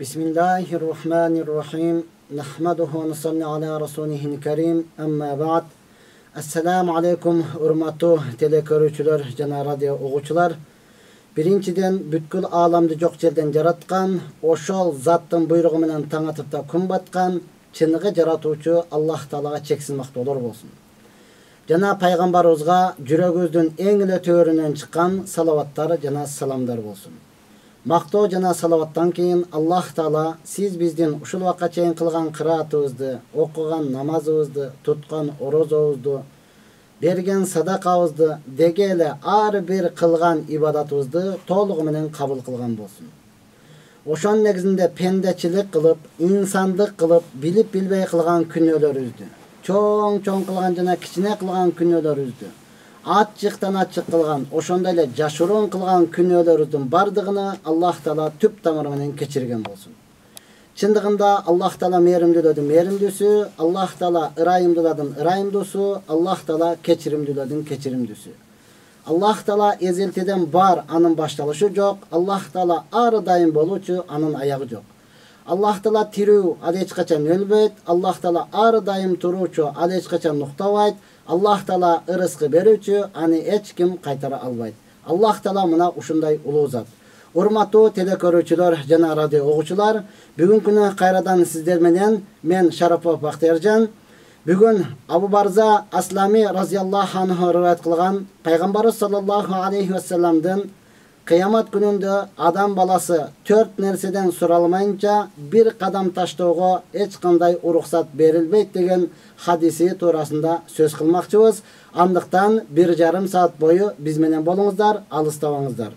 Bismillahirrahmanirrahim. Nahmaduhu ve nusalli ala rasulihil kerim. Amma ba'd. Assalamu alaikum urmatu telekörüçüler, jana radio oğuçular. Birinciden bütkül alamды жоқ жерден жараткан, ошол заттын буйругу менен таң атып та күн баткан, чыныгы жаратуучу Аллах Таалага чексиз мактоолор болсун. Жана пайгамбарыбызга жүрөгүбүздүн эң эле төрүнөн чыккан салаваттар жана саламдар болсун. Мактоо жана салаваттан кийин Аллах Таала сиз биздин ушул убакка чейин кылган кыраатыбызды, окуган намазыбызды, туткан орозобузду, берген садакабызды, деге эле ар бир кылган ибадатыбызды толугу менен кабыл кылган болсун. Ошонун негизинде пендечилик кылып, инсандык кылып, билип билбей кылган күнөөлөрүбүздү, чоң кылган жана кичине кылган күнөөлөрүбүздү, ачыктан ачык кылган, ошондой эле жашыруун кылган күнөөлөрүбүздүн бардыгына Аллах Таала түп тамыры менен кечирген болсун. Чындыгында Аллах Таала мээримдүүлөрдүн мээримдүүсү, Аллах Таала ырайымдуулардын ырайымдуусу, Аллах Таала кечиримдүүлөрдүн кечиримдүүсү. Аллах Таала эзелтеден бар, анын башталышы жок. Аллах Таала ар дайым болуучу, анын аягы жок. Аллах Таала тирүү, ал эч качан өлбөйт. Аллах Таала ар дайым туруучу, ал эч качан нуктабайт. Аллах Таала ырыскы берүүчү, аны эч ким кайтара албайт. Аллах Таала мына ушундай улуу зат. Урматтуу телекөрүүчүлөр жана радио угуучулар, бүгүнкүнү кайрадан сиздер менен мен Шарапов Бактыяржан. Бүгүн Абу Барза Аслами разияллаху анху риваят кылган пайгамбарыбыз саллаллаху алейхи ва салламдын кыямат күнүндө адам баласы 4 нерседен суралмайынча бир кадам таштоого эч кандай уруксат берилбейт деген хадиси туурасында сөз кылмакчыбыз. Андыктан 1,5 саат бою биз менен болуңуздар, алыстабаңыздар.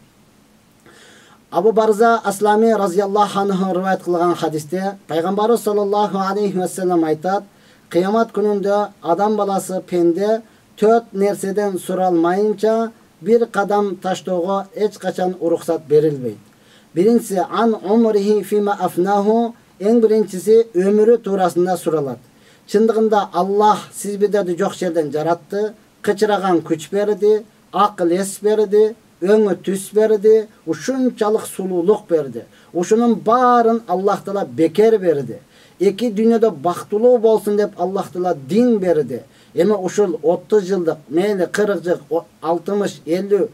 Абу Барза Аслами разияллаху анху риваят кылган хадисте пайгамбарыбыз саллаллаху алейхи ва саллам айтат: кыямат күнүндө адам баласы пенде 4 нерседен суралмайынча бир кадам таштоого эч качан уруксат берилбейт. Биринчиси ан умрихи фима афнаху, эң биринчиси өмүрү туурасында суралат. Чындыгында Аллах сиз биздерди жок жерден жаратты, кычыраган күч берди, акыл эс берди, өңү түс берди, ушунчалык сулуулук берди. Ушунун баарын Аллах Таала бекер берди. Эки дүйнөдө бактылуу болсун деп Аллах Таала дин берди. Эми ушул 30 жылдык, мейли 40 жыл, 60, 50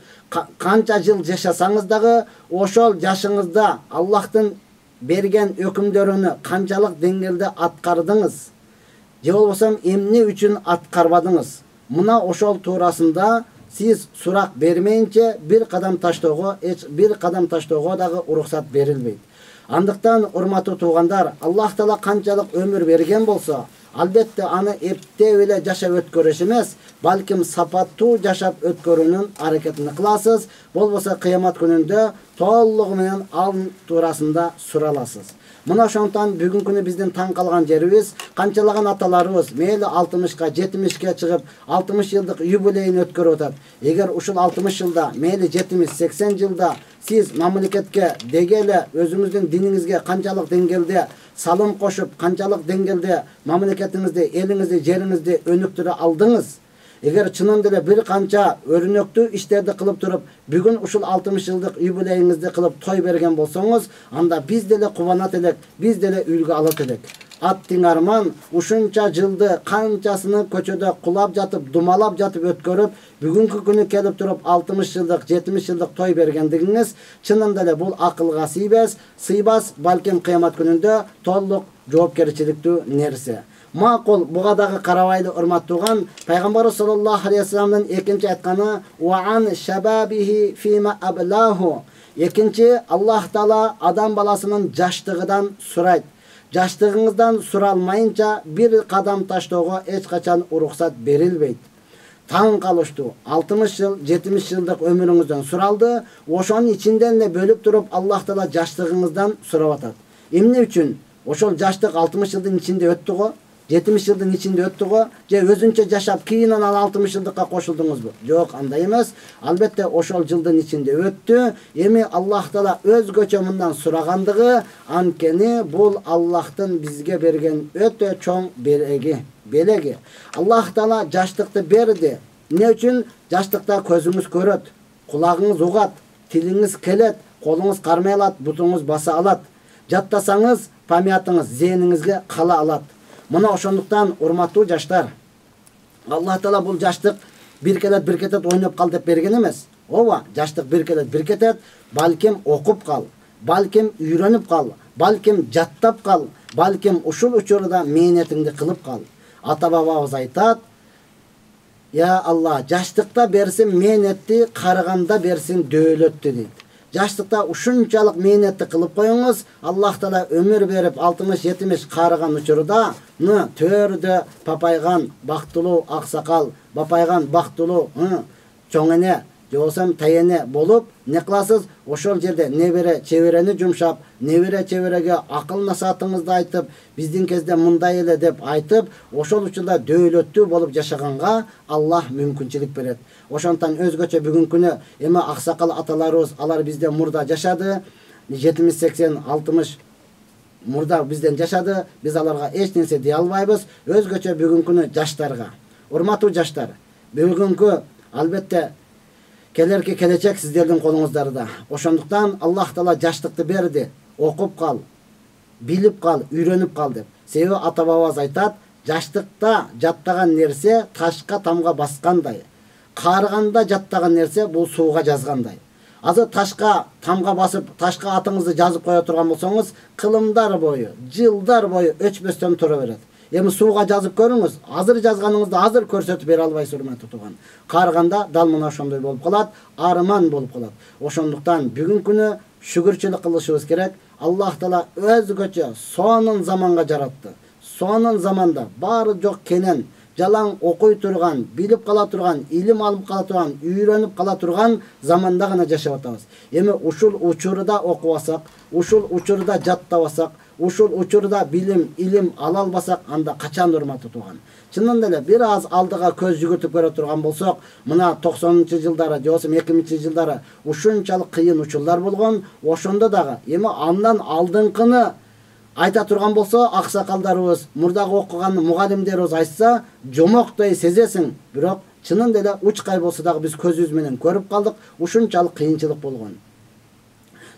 канча жыл жашасаңыз дагы, ошол жашыңызда Аллахтын берген өкүмдөрүнү канчалык деңгээлде аткардыңыз? Же болбосо эмне үчүн аткарбадыңыз? Мына ошол туурасында сиз сурак бермейинче бир кадам таштоого дагы уруксат берилбейт. Андыктан урматтуу туугандар, Аллах Таала канчалык өмүр берген болсо, албетте аны эптеп эле жашап өткөрүш эмес, балким сапаттуу жашап өткөрүүнүн аракетин кыласыз. Болбосо кыямат күнүндө толугу менен ал туурасында сураласыз. Мына ошондон бүгүнкү күнү биздин таң калган жерибиз, канчалаган аталарыбыз мейли 60ка, 70ке чыгып, 60 жылдык юбилейин өткөрүп атат. Эгер ушул 60 жылда, мейли 70-80 жылда сиз мамлекетке деге эле өзүңүздүн диниңизге канчалык деңгээлде салым кошуп, канчалык деңгээлде мамлекетиңизди, элиңизди, жериңизди өнүктүрө алдыңыз? Эгер чынында эле бир канча өрүнөктүү иштерди кылып туруп, бүгүн ушул 60 жылдык юбилейиңизди кылып той берген болсоңуз, анда биз деле кубанат элек, биз деле үлгү алат элек. Аттың арман ушунча жылды канчасыны көчөдө кулап жатып, думалап жатып өткөрүп, бүгүнкү күнү келип туруп 60 жылдык, 70 жылдык той бергендигиңиз чынында эле бул акылга сыйбас, балким кыямат күнүндө толук жоопкерчиликтүү нерсе. Макул, буга дагы карабайды урматтууган, пайгамбарыбыз саллаллаху алейхи ва салламдын экинчи айтканы «Уан шабабихи фима аблаху». Экинчи, Аллах Таала адам баласынын жаштыгынан сурайт. Жаштыгыңыздан суралмайынча бир кадам таштоого эч качан уруксат берилбейт. Таң калыштуу, 60 жыл, 70 жылдык өмүрүңүздөн суралды, ошонун ичинден эле бөлүп туруп Аллах Таала жаштыгыңыздан сурап атат. Эмне үчүн? Ошол жаштык 60 жылдын ичинде өттү го, 70 жылдын ичинде өттү го, же өзүнчө жашап кийинен ал 60 жылдыкка кошулдуңузбу? Жок, андай эмес. Албетте ошол жылдын ичинде өттү. Эми Аллах Таала өзгөчө мындан сурагандыгы, анткени бул Аллахтын бизге берген өтө чоң белеги. Аллах Таала жаштыкты берди. Эмне үчүн? Жаштыкта көзүңүз көрөт, кулагыңыз угат, тилиңиз келет, колуңуз кармай алат, бутуңуз баса алат. Жаттасаңыз, памятыңыз зейніңізге қала алат. Мына ошондуктан урматтуу жаштар, Аллах Таала бул жаштык бир кетет ойноп кал деп берген эмес. Ооба, жаштык бир кетет, балким окуп кал, балким үйрөнүп кал, балким жаттап кал, балким ушул учурда мээнетиңди кылып кал. Ата бабабыз айтат: "Я Алла, жаштыкта берсин мээнетти, карыганда берсин дөөлөттү" дейт. Жаштыкта ушунчалык мээнетти кылып коюңуз, Аллах Таала өмүр берип 60-70 карыган учурда төрдө папайган бактылуу аксакал, бапайган бактылуу чоң эне, жосом тайене болуп, не кыласыз? Ошол жерде небере чеберени жумшап, небере чебереге акыл насаатыңызды айтып, биздин кезде мындай эле деп айтып, ошол учурда дөөлөттүү болуп жашаганга Аллах мүмкүнчүлүк берет. Ошондон өзгөчө бүгүнкү күнү эми аксакал аталарыбыз, алар бизде мурда жашады, 70-80-60 мурда бизден жашады, биз аларга эч нерсе дей албайбыз. Өзгөчө бүгүнкү күнү жаштарга, урматтуу жаштар, бүгүнкү албетте келерки келечек сиздердин колуңуздарда. Ошондуктан Аллах Таала жаштыкты берди. Окуп кал, билип кал, үйрөнүп кал деп. Себеби ата бабабыз айтат: жаштыкта жаттаган нерсе ташка тамга баскандай, карыганда жаттаган нерсе бул сууга жазгандай. Азыр ташка тамга басып, ташка атыңызды жазып коя турган болсоңуз, кылымдар бою, жылдар бою өчпөстөн тура берет. Эми сууга жазып көрүңүз, азыр жазганыңызды азыр көрсөтүп бере албайсыз, урматтуу тууган. Карыганда дал мына ошондой болуп калат, арман болуп калат. Ошондуктан бүгүнкү күнү шүгүрчүлүк кылышыбыз керек. Аллах Таала өзгөчө сонун заманга жаратты. Сонун заманда баары жок кенен, жалаң окуй турган, билип кала турган, илим алып кала турган, үйрөнүп кала турган заманда гана жашап атабыз. Эми ушул учурда окубасак, ушул учурда жаттабасак, ушул учурда билим, илим ала албасак, анда качан, урматтуу тууган? Чынында эле бир аз алдыга көз жүгүртүп көрө турган болсок, мына 90-жылдары, же 2000-жылдары ушунчалык кыйын учурлар болгон. Ошондо дагы эми андан алдыңкыны айта турган болсо, аксакалдарыбыз, мурдагы окуган мугалимдерибиз айтса, жомоктой сезесиң. Бирок чынында эле учкай болсо дагы биз көзүбүз менен көрүп калдык, ушунчалык кыйынчылык болгон.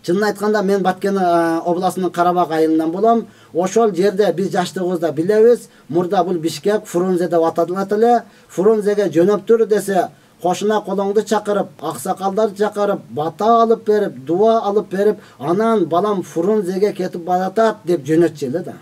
Чынын айтканда, мен Баткен областынын Карабак айылынан болом. Ошол жерде биз жаштыгыбызда билебиз, мурда бул Бишкек, Фрунзе деп аталат эле. Фрунзеге жөнөптүр десе, кошуна колоңду чакырып, аксакалдарды чакырып, бата алып берип, дуа алып берип, анан балам Фрунзеге кетип баратат деп жөнөтчү эле да.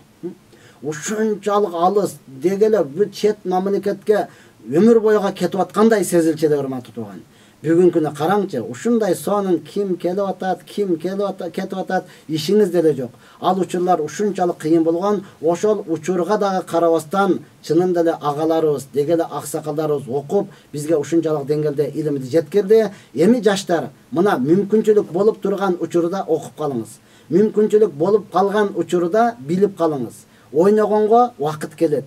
Ушунчалык алыс, дегеле бул чет мамлекетке өмүр бойга кетип аткандай сезилчү эле, урматтуу тууган. Бүгүнкү күнү караңчы, ушундай сонун ким келип атат, ким кетип атат, ишиңиз деле жок. Ал учурлар ушунчалык кыйын болгон. Ошол учурга дагы карабастан, чынында эле агаларыбыз, дегеле аксакалдарыбыз окуп, бизге ушунчалык деңгээлде илимди жеткирди. Эми жаштар, мына мүмкүнчүлүк болуп турган учурда окуп калыңыз. Мүмкүнчүлүк болуп калган учурда билип калыңыз. Ойногонго убакыт келет.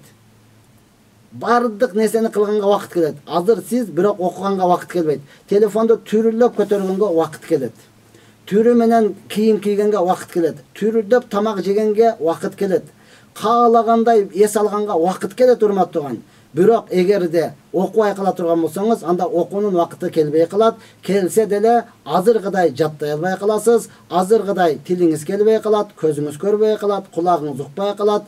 Бардык нерсени кылганга убакыт келет. Азыр сиз бирок окуганга убакыт келбейт. Телефонду түрүлөп көтөргөнгө убакыт келет. Түрү менен кийим кийгенге убакыт келет. Түрүлөп тамак жегенге убакыт келет. Каалагандай эс алганга убакыт келет, урматтуу тууган. Бирок эгерде окубай кала турган болсоңуз, анда окуунун убакыты келбей калат. Келсе деле азыркыдай жаттай албай каласыз, азыркыдай тилиңиз келбей калат, көзүңүз көрбөй калат, кулагыңыз укпай калат,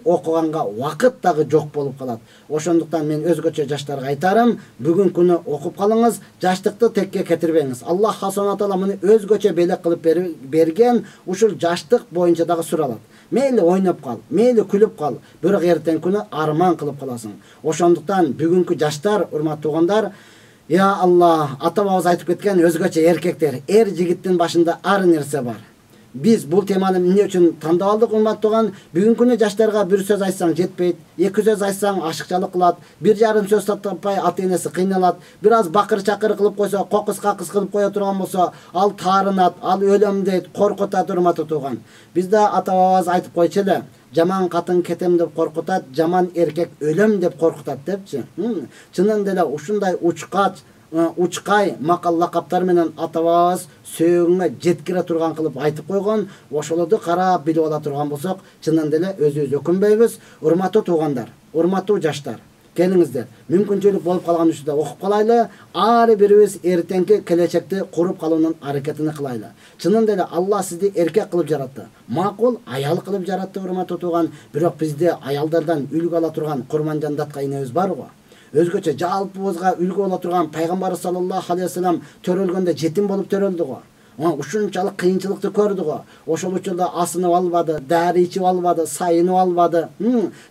окуганга убакыт дагы жок болуп калат. Ошондуктан мен өзгөчө жаштарга айтарым, бүгүнкү күнү окуп калыңыз, жаштыкты текке кетирбеңиз. Аллах Субхана Таала муну өзгөчө белек кылып берген, ушул жаштык боюнча дагы суралат. Мейли ойноп кал, мейли күлүп кал, бирок эртең күнү арман кылып каласың. Ошондуктан бүгүнкү жаштар, урматтуу туугандар, я Алла, ата бабабыз айтып кеткен, өзгөчө эркектер, жигиттин башында ар нерсе бар. Biz бул теманы эмне үчүн тандап алдык, урматтуу тууган? Бүгүнкү күнү жаштарга бир сөз айтсаң жетпейт, эки сөз айтсаң ашыкчалык кылат, бир жарым сөз таппай ата-энеси кыйналат, бир аз бакыр-чакыр кылып койсо, кокус-какыс кылып кое турган болсо, ал таарынат, ал өлөм дейт, коркутат, урматтуу тууган. Бизде ата-бабабыз айтып койчу эле, жаман катын кетем деп коркутат, жаман эркек өлөм деп коркутат депчи. Чынында эле ушундай учкай макал лакаптар менен ата-бабабыз сөөгүңө жеткире турган кылып айтып койгон. Ошолорду карап билип ала турган болсок, чынында эле өзүбүз өкүнбөйбүз. Урматтуу туугандар, урматтуу жаштар, Келиңиздер. Мүмкүнчүлүк болуп калган учурда окуп калайлы. Ар бирибиз эртеңки келечекти куруп калуунун аракетин кылайлы. Чынында эле Алла сизди эркек кылып жаратты. Макул аял кылып жаратты, урматтуу тууган. Бирок бизде аялдардан үлгү ала турган Курманжандатка энебиз бар го. Өзгөчө жалпыбызга үлгү ала турган пайгамбар саллаллаху алейхи вассалам төрөлгөндө жетим болуп төрөлдү го. Ушунчалык кыйынчылыкты көрдү го. Ошол учурда асынып албады, дары ичип албады, сайынып албады,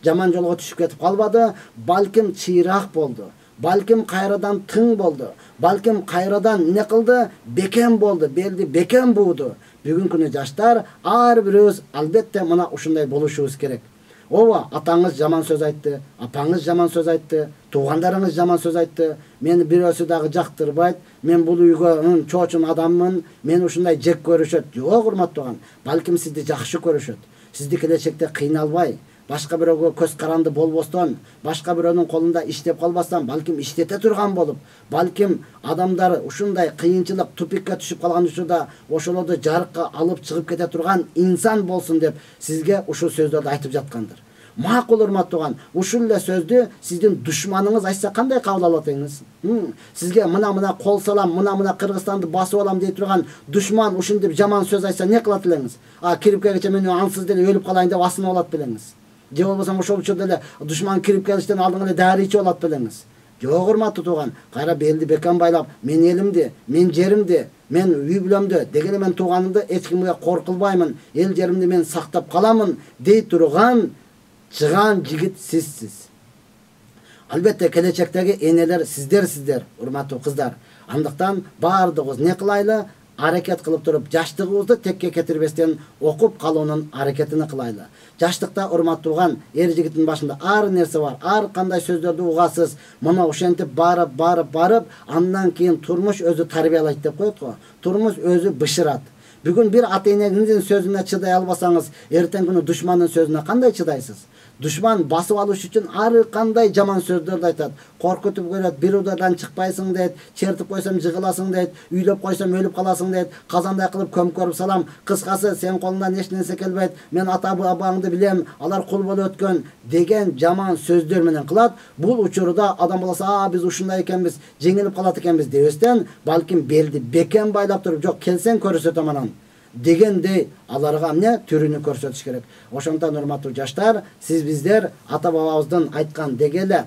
жаман жолго түшүп кетип калбады. Балким чыйраак болду. Балким кайрадан тың болду. Балким кайрадан эмне кылды? Бекем болду, белди бекем бууду. Бүгүнкү күнү жаштар ар бирөөбүз албетте мына ушундай болушубуз керек. Ооба, атаңыз жаман сөз айтты, апаңыз жаман сөз айтты, туугандарыңыз жаман сөз айтты. Мени бирөөсү дагы жактырбайт. Мен бул үйгө чоочун адаммын. Мен ушундай жек көрүшөт. Жок, урматтууган. Балким сизди жакшы көрүшөт. Сизди келечекте кыйналбай, башка бирөөгө көз каранды болбостон, башка бирөөнүн колунда иштеп калбастан, балким иштете турган болуп, балким адамдар ушундай кыйынчылык, тупикке түшүп калган учурда ошолорду жарыкка алып чыгып кете турган инсан болсун деп сизге ушул сөздөрдү айтып жаткандыр. Макул, урматтууган, ушул эле сөздү сиздин душманыңыз айтса кандай кабыл алат элеңиз? Сизге мына кол салам, мына Кыргызстанды басып алам дей турган душман ушинтип жаман сөз айтса не кылат элеңиз? Кирип келгече мен ансыз деле өлүп калайын деп асынып алат белеңиз? Же болбосо ошол учурда эле душман кирип келиштен алдын эле дары ичип алат белеңиз? Жок, урматтуу тууган, кайра белди бекем байлап, мен элимди, мен жеримди, мен үй бүлөмдү, дегеле мен тууганымды эч кимге кор кылбаймын, эл жеримди мен сактап каламын дей турган чыган жигит сизсиз. Албетте келечектеги энелер сиздер, урматтуу кыздар. Андыктан баардыгыбыз не кылайлы? Аракет кылып туруп, жаштыгыбызды текке кетирбестен окуп калуунун аракетин кылайлы. Жаштыкта, урматтууган, эр жигиттин башында ар нерсе бар. Ар кандай сөздөрдү угасыз. Мына ошентип барып, андан кийин турмуш өзү тарбиялайт деп коет го. Турмуш өзү бышырат. Бүгүн бир ата-энеңиздин сөзүнө чыдай албасаңыз, эртең күнү душмандын сөзүнө кандай чыдайсыз? Душман басып алыш үчүн ар кандай жаман сөздөрдү айтат. Коркутуп көрөт, бир удардан чыкпайсың дейт, чертип койсом жыгыласың дейт, үйлөп койсом өлүп каласың дейт, казандай кылып көмкөрүп салам. Кыскасы, сен колуңдан эч нерсе келбейт, мен ата-бабаңды билем, алар кул болуп өткөн деген жаман сөздөр менен кылат. Бул учурда адам баласы, биз ушундай экенбиз, жеңилип калат экенбиз дебестен, балким белди бекем байлап туруп, жок, келсең көрсөтөм анан дегендей аларга эмне түрүнү көрсөтүш керек. Ошондон, урматтуу жаштар, сиз биздер ата бабабыздын айткан дегеле,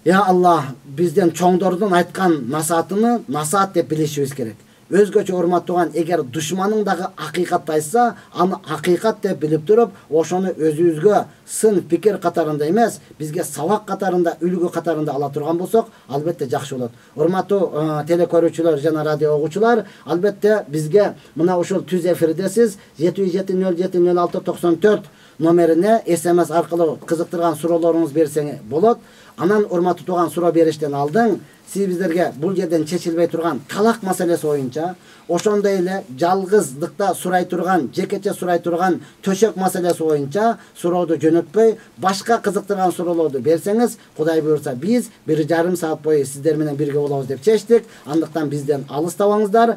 я Аллах, бизден чоңдордун айткан насаатыны насаат деп билишибиз керек. Өзгөчө, урматтууган, эгер душманың дагы акыйкатты айтса, аны акыйкат деп билип туруп, ошону өзүбүзгө сын пикир катарында эмес, бизге сабак катарында, үлгү катарында ала турган болсок, албетте жакшы болот. Урматтуу телекөрүүчүлөр жана радио угуучулар, албетте бизге мына ушул түз эфирдесиз 77070694 номерине SMS аркылуу кызыктырган суроолоруңуз берсең болот. Анан, урматтуу тууган, суроо бериштен алдың, сиз биздерге бул жерден чечилбей турган талак маселеси боюнча, ошондой эле жалгыздыкта сурай турган, жекече сурай турган төшөк маселеси боюнча сурооду жөнөтпөй, башка кызыктырган суроолорду берсеңиз, Кудай буйрса, биз 1,5 саат бою сиздер менен бирге болобуз деп чечтик. Андыктан бизден алыстабаңыздар.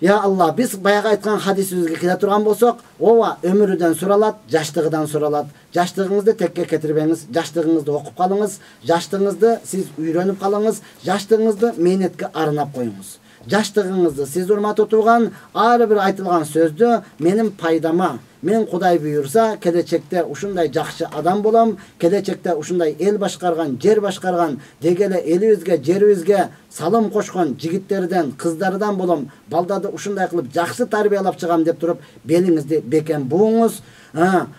Я Алла, биз баягы айткан хадисибизге келе турган болсок, ооба, өмүрүдөн суралат, жаштыгыдан суралат. Жаштыгыңызды текке кетирбеңиз, жаштыгыңызды окуп калыңыз, жаштыгыңызды сиз үйрөнүп калыңыз, жаштыгыңызды мээнетке арнап коюңуз. Жаштыгыңызды сиз, урматтуу тууган, ар бир айтылган сөздү менин пайдама, мен Кудай буйрса келечекте ушундай жакшы адам болом, келечекте ушундай эл башкарган, жер башкарган, дегеле элибизге, жерибизге салым кошкон жигиттерден, кыздардан болом, балдарды ушундай кылып жакшы тарбиялап чыгам деп туруп, белиңизди бекем бууңуз.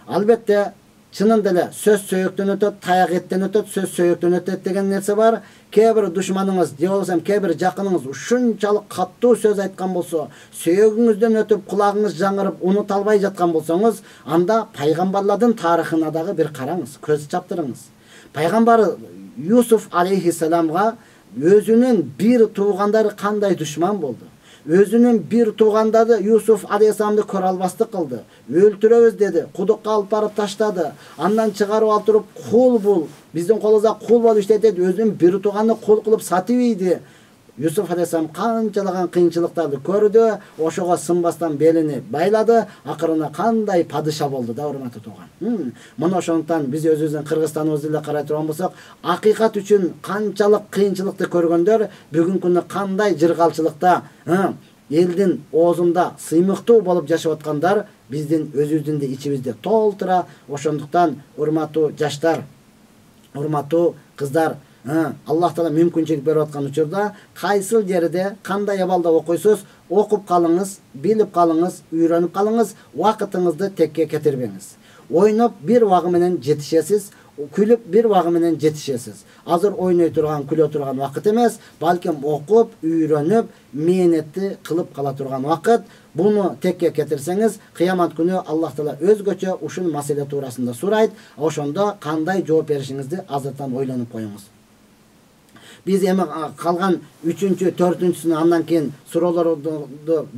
Албетте, чынында эле сөз сөйөктөн өтөт, таяк эттен өтөт, сөз сөйөктөн өтөт деген нерсе бар. Кээ бир душманыңыз, же болбосо кээ бир жакыныңыз ушунчалык каттуу сөз айткан болсо, сөйөгүңүздөн өтүп, кулагыңыз жаңырып, унута албай жаткан болсоңуз, анда пайгамбарлардын тарыхына дагы бир караңыз, көз чаптырыңыз. Пайгамбар Юсуф алейхиссаламга өзүнүн бир туугандары кандай душман болду. Өзүнүн бир туугандары Юсуф алейхиссаламды көрө албастык кылды. Өлтүрөбүз деди, кудукка алып барып таштады. Андан чыгарып алып туруп, кул бул, биздин колубузда кул болуп иштетет, өзүнүн бир тууганын кул кылып сатып ийди. Yusuf aleyhissalам канчалаган кыйынчылыктарды көрдү, ошого сынбастан белини байлады, акырына кандай падыша болду да, урматтуу тууган. Мына ошондуктан биз өзүбүздүн Кыргызстаныбызды эле карай турган болсок, акыйкат үчүн канчалык кыйынчылыкты көргөндөр бүгүнкү күндө кандай жыргалчылыкта, элдин оозунда сыймыктуу болуп жашап аткандар биздин өзүбүздүн да ичибизде толтура. Ошондуктан урматтуу жаштар, урматтуу кыздар, Аллах Таала мүмкүнчүлүк берип аткан учурда кайсыл жерде кандай абалда окуйсуз, окуп калыңыз, билип калыңыз, үйрөнүп калыңыз, убакытыңызды текке кетирбеңиз. Ойноп бир убагы менен жетишесиз, күлүп бир убагы менен жетишесиз. Азыр ойной турган, күлө турган вакыт эмес, балким окуп, үйрөнүп, мээнетти кылып кала турган вакыт. Буну текке кетирсеңиз, кыямат күнү Аллах Таала өзгөчө ушул маселе туурасында сурайт. Ошондо кандай жооп беришиңизди азыртан ойлонуп коюңуз. Biz эми калган 3-чү, 4-чүсүнө андан кийин суроолорду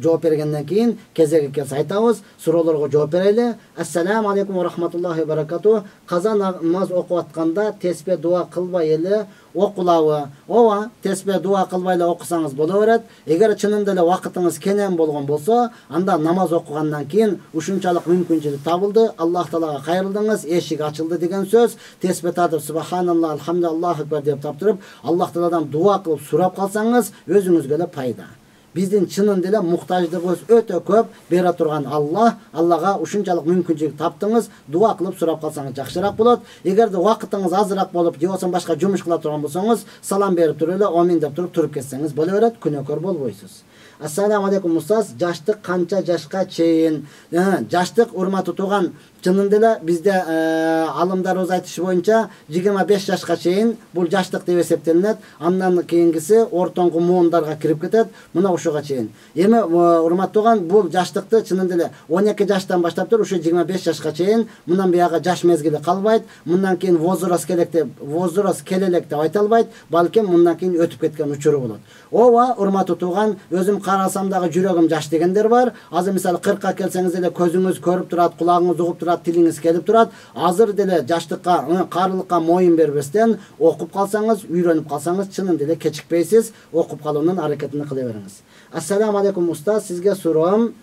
жооп бергенден кийин кезеги келсе айтабыз. Суроолорго жооп берели. Ассаламу алейкум ва рахматуллахи ва баракату. Каза намаз окуп атканда теспе дуа кылбай эле окулабы? Ооба, теспе дуа кылбай эле окусаңыз боло берет. Эгер чынында эле вакытыңыз кенен болгон болсо, анда намаз окугандан кийин ушунчалык мүмкүнчүлүк табылды, Аллах Таалага кайрылдыңыз, эшик ачылды деген сөз. Теспе тартып субханалла, алхамдулиллах акбар деп таптырып, Аллах Тааладан дуа кылып сурап калсаңыз, өзүңүзгө эле пайда. Биздин чынында эле муктаждыгыбыз өтө көп бере турган Аллага ушунчалык мүмкүнчүлүк таптыңыз, дуа кылып сурап калсаңыз жакшыраак болот. Эгерде вакытыңыз азыраак болуп, же болбосо башка жумуш кыла турган болсоңуз, салам берип туруп эле амин деп туруп кетсеңиз боло берет, күнөөкөр болбойсуз. Ассаламу алейкум устаз, жаштык канча жашка чейин? Жаштык урматтуу тууган, чынында эле бизде алымдарыбыз айтышы боюнча 25 жашка чейин бул жаштык деп эсептелинет. Андан кийингиси ортоңку муундарга кирип кетет. Мына ошого чейин. Эми урматтуу тууган, бул жаштыкты чынында эле 12 жаштан баштап туруп ушу 25 жашка чейин мындан бияга жаш мезгили калбайт. Мындан кийин возраст келелек деп айта албайт. Балким мындан кийин өтүп кеткен учуру болот. Ооба, урматтуу тууган, өзүм карасам дагы жүрөгүм жаш дегендер бар. Азыр мисалы 40ка келсеңиз эле көзүңүз көрүп турат, кулагыңыз угуп турат, тилиңиз келип турат. Азыр деле жаштыкка, карылыкка моюн бербестен окуп калсаңыз, үйрөнүп калсаңыз, чынында эле кечикпейсиз. Окуп калуунун аракетин кыла бериңиз. Ассаламу алейкум устаз, сизге суроом.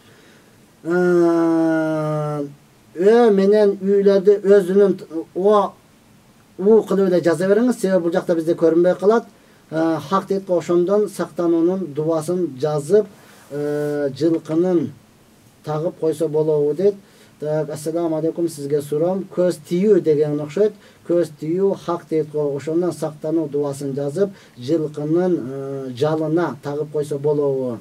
Менен үйлөрдү өзүнүн кылып эле жаза бериңиз, себеби бул жакта бизде көрүнбөй калат. Hak etki ошондон сактануунун дубасын жазып, жылкынын тагып койсо болобу дейт. Ассаламу алейкум, сизге суром. Көз тиүү деген окшойт. Көз тиүү хак дейт го, ошондон сактануу дубасын жазып, жылкынын жалына тагып койсо болобу?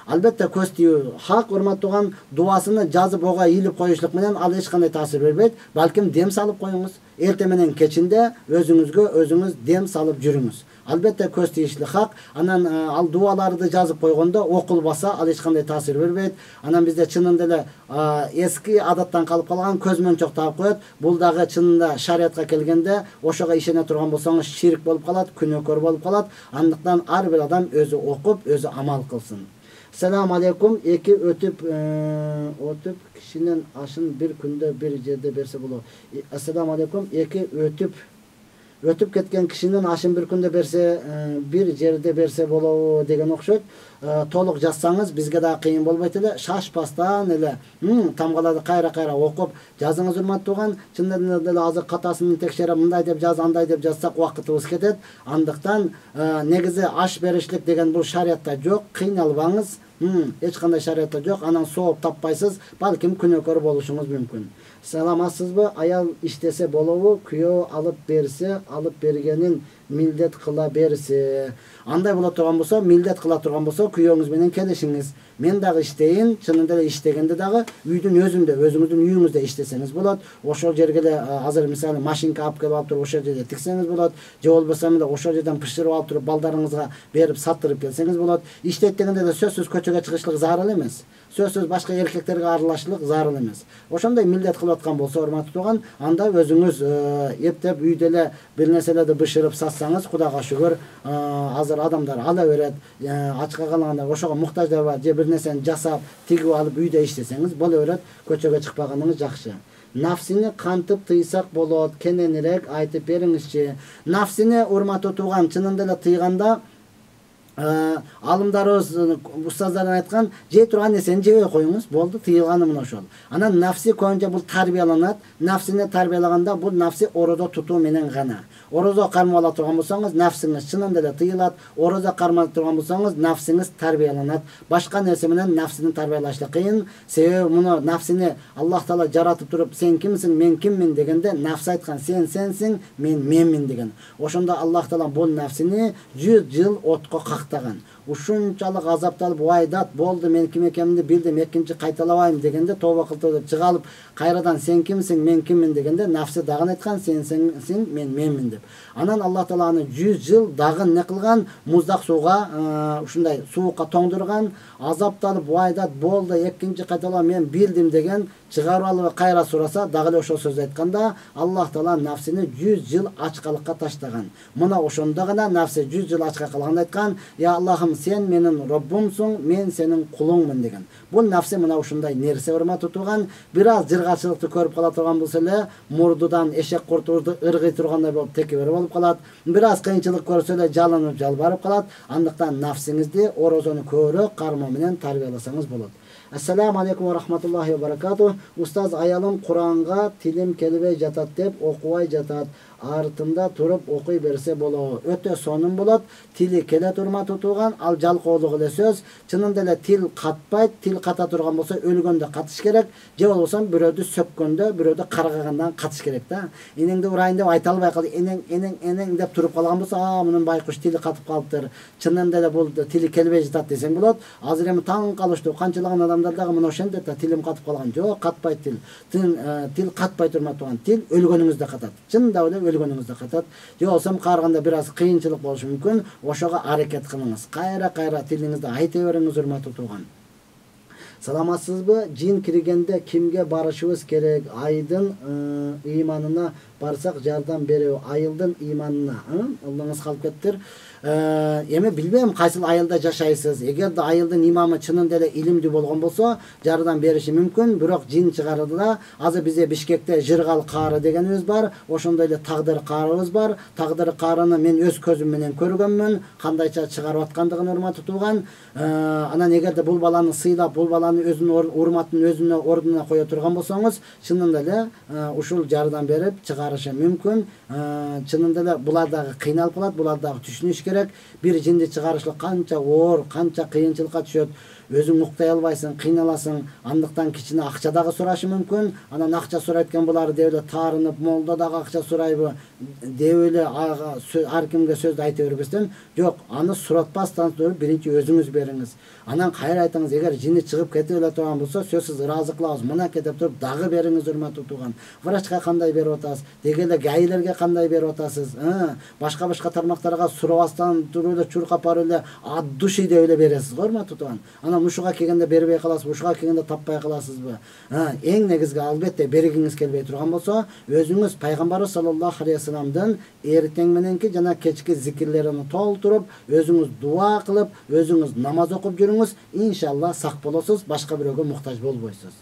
Албетте көз тиүү хак, урматтууган, дубасыны жазып ого ийилип коюшлук менен ал эч кандай таасир бербейт. Балким дем салып коюңуз. Эрте менен кечинде өзүңүзгө өзүңүз дем салып жүрүңүз. Албетте көз тийишлик хак. Анан ал дуаларды жазып койгондо окулбаса ал эч кандай таасир бербейт. Анан бизде чынында эле эски адаттан калып калган көз мөнчөк тагып коет. Бул дагы чынында шариатка келгенде ошого ишене турган болсоңуз ширк болуп калат, күнөөкөр болуп калат. Андыктан ар бир адам өзү окуп, өзү амал кылсын. Selam aleykum. Eki ötüp kişinin aşın bir günde bir yerde berse bulu. Esselamu aleykum. Eki ötüp ketken kişinin aşın bir günde berse bir yerde berse bulu degen okşoyt. Толук жазсаңыз бизге да кыйын болбойт эле, шашпастан эле тамгаларды кайра окуп жазыңыз урматтуу тууган. Чындап эле азыр катасын текшерип мындай деп жаз, андай деп жазсак убакытыбыз кетет. Андыктан негизи аш беришлик деген бул шариатта жок, кыйналбаңыз. Эч кандай шариатта жок, анан сооп таппайсыз, балким күнөөкөр болушуңуз мүмкүн. Саламатсызбы? Аял иштесе болобу? Күйөө алып берсе, алып бергенин милдет кыла берсе. Андай боло турган болсо, милдет кыла турган болсо, күйөөңүз менен келишиңиз. Мен дагы иштейин, чынында эле иштегенде дагы үйдүн өзүндө, өзүңүздүн үйүңүздө иштесеңиз болот. Ошол жерге эле азыр мисалы машинка алып келип алып туруп ошол жерде тиксеңиз болот. Же болбосо эле ошол жерден пышырып алып туруп балдарыңызга берип саттырып келсеңиз болот. Иштейт дегенде да сөзсүз көчөгө чыгышлык зарыл эмес. Сөзсүз башка эркектерге аралашышлык зарыл эмес. Ошондой милдет кылып аткан болсо, урматтуу тууган, анда өзүңүз эптеп үйдө эле бир нерселерди бышырып сатсаңыз, Кудайга шүгүр, азыр адамдар ала берет, ачка калганда ошого муктаждар бар, же бир нерсени жасап, тигип алып үйдө иштесеңиз боло берет, көчөгө чыкпаганыңыз жакшы. Nafsini кантып тыйсак болот, кененирээк айтып бериңизчи. Nafsini урматтуу тууган, чынында эле тыйганда Алымдарыбыз, устаздардан айткан, жей турган нерсени жебей коюңуз, болду, тыйылганы мына ошол. Анан нафси көбүнчө бул тарбияланат. Нафсини тарбиялаганда бул нафси орозо тутуу менен гана. Орозо кармала турган болсоңуз, нафсиңиз чынында эле тыйылат. Орозо кармала турган болсоңуз, нафсиңиз тарбияланат. Башка нерсе менен нафсини тарбиялаш кыйын. Себеби муну нафсини Аллах Таала жаратып туруп, сен кимсиң, мен киммин дегенде, нафс айткан сен сенсиң, мен менмин деген. Ошондо Аллах Таала бул нафсини 100 жыл отко кактаган. Ушунчалык азапталып, уайдат, болду, мен ким экенимди билдим, экинчи кайталабайм дегенде, тооба кылып деп чыгалып, кайрадан сен кимсиң, мен киммин дегенде, нафсы дагы айткан, сен сенсиң, мен менмин деп. Анан Аллах Таала аны 100 жыл дагы не кылган, муздак сууга, ушундай суукка тоңдурган, азапталып, уайдат, болду, экинчи кайталабайм, мен билдим деген, чыгарып алып кайра сураса, дагы эле ошол сөздү айтканда, Аллах Таала нафсини 100 жыл ачкалыкка таштаган. Мына ошондо гана нафсы 100 жыл ачка калганда айткан, я Аллахым, сен менин Роббумсуң, мен сенин кулуңмун деген. Бул нафси мына ушундай нерсе урмат тутулган, бир аз жыргачылыкты көрүп кала турган болсо эле, мурдудан эшек куртурду ыргый тургандай болуп текебер болуп калат. Бир аз кыйынчылык көрсө эле жалынып жалбарып калат. Андыктан нафсиңизди орозону көбүрөөк кармоо менен тарбияласаңыз болот. Ассаламу алейкум ва рахматуллахи ва баракатух. Устаз, аялым Куранга тилим келбей жатат деп окубай жатат. Артында туруп окуй берсе болобу? Өтө сонун болот. Тили келе турма тутулган, ал жалкоолук эле сөз. Чынында эле тил катпайт, тил ката турган болсо өлгөндө катыш керек, же болбосо бирөөдү сөккөндө, бирөөдү каргагандан катыш керек да. Энеңди урайын деп айта албай калды, энең деп туруп калган болсо, мунун байкуш тили катып калыптыр. Чынында эле бул тили келбей жатат десең болот. Азыр эми таң калыштуу, канчалаган адамдар дагы мына ошентип да тилим катып калган. Жок, катпайт тил. Тил катпай турма турган, тил өлгөнүңүздө катат. Чынында эле өлгөнүңүздө катат. Же болбосо карганда бир аз кыйынчылык болушу мүмкүн. Ошого аракет кылыңыз. Кайра тилиңизди айта бериңиз, урматтуу тууган. Саламатсызбы? Жин киргенде кимге барышыбыз керек? Айдын ыйманына барсак жардам береби? Айылдын ыйманына. Аллаңыз калып кеттир. Эми билбейм кайсыл айылда жашайсыз. Эгерде айылдын имамы чынында эле илимдүү болгон болсо, жардам бериши мүмкүн. Бирок жин чыгарыда, азыр бизде Бишкекте Жыргал каары дегенибиз бар. Ошондой эле Тагдыр каарыбыз бар. Тагдыр каарыны мен өз көзүм менен көргөнмүн, кандайча чыгарып аткандыгын урматтуу тууган. Анан эгерде бул баланы сыйлап, бул баланы өзүнүн урматын өзүнө ордуна кое турган болсоңуз, чынында эле ушул жардам берип чыгарышы мүмкүн. Чынында эле булар дагы кыйналып калат, булар дагы түшүнүш керек. Бир жинди чыгарышлык канча оор, канча кыйынчылыкка түшөт. Өзүң уктай албайсың, кыйналасың. Андыктан кичине акча дагы сурашы мүмкүн. Анан акча сурайт экен, булар деп эле таарынып, молда дагы акча сурайбы деп эле ар кимге сөздү айта бербестен, жок, аны суратпастан туруп биринчи өзүңүз бериңиз. Анан кайра айтыңыз, эгер жини чыгып кетип эле турган болсо, сөзсүз ыраазы кылабыз, мынакей деп туруп дагы бериңиз, урматтуу тууган. Врачка кандай берип атасыз? Деги эле гайлерге кандай берип атасыз? Башка тармактарга сурабастан туруп эле чуркап барып эле от души деп эле бересиз, урматтуу тууган. Анан ушуга келгенде бербей каласызбы, ушуга келгенде таппай каласызбы? Эң негизги албетте бергиңиз келбей турган болсо, өзүңүз пайгамбарыбыз саллаллаху алейхи вассаламдын эртең мененки жана кечки зикирлерин толтуруп, өзүңүз дуа кылып, өзүңүз намаз окуп жүрүңүз, иншалла сак болосуз, башка бирөөгө муктаж болбойсуз.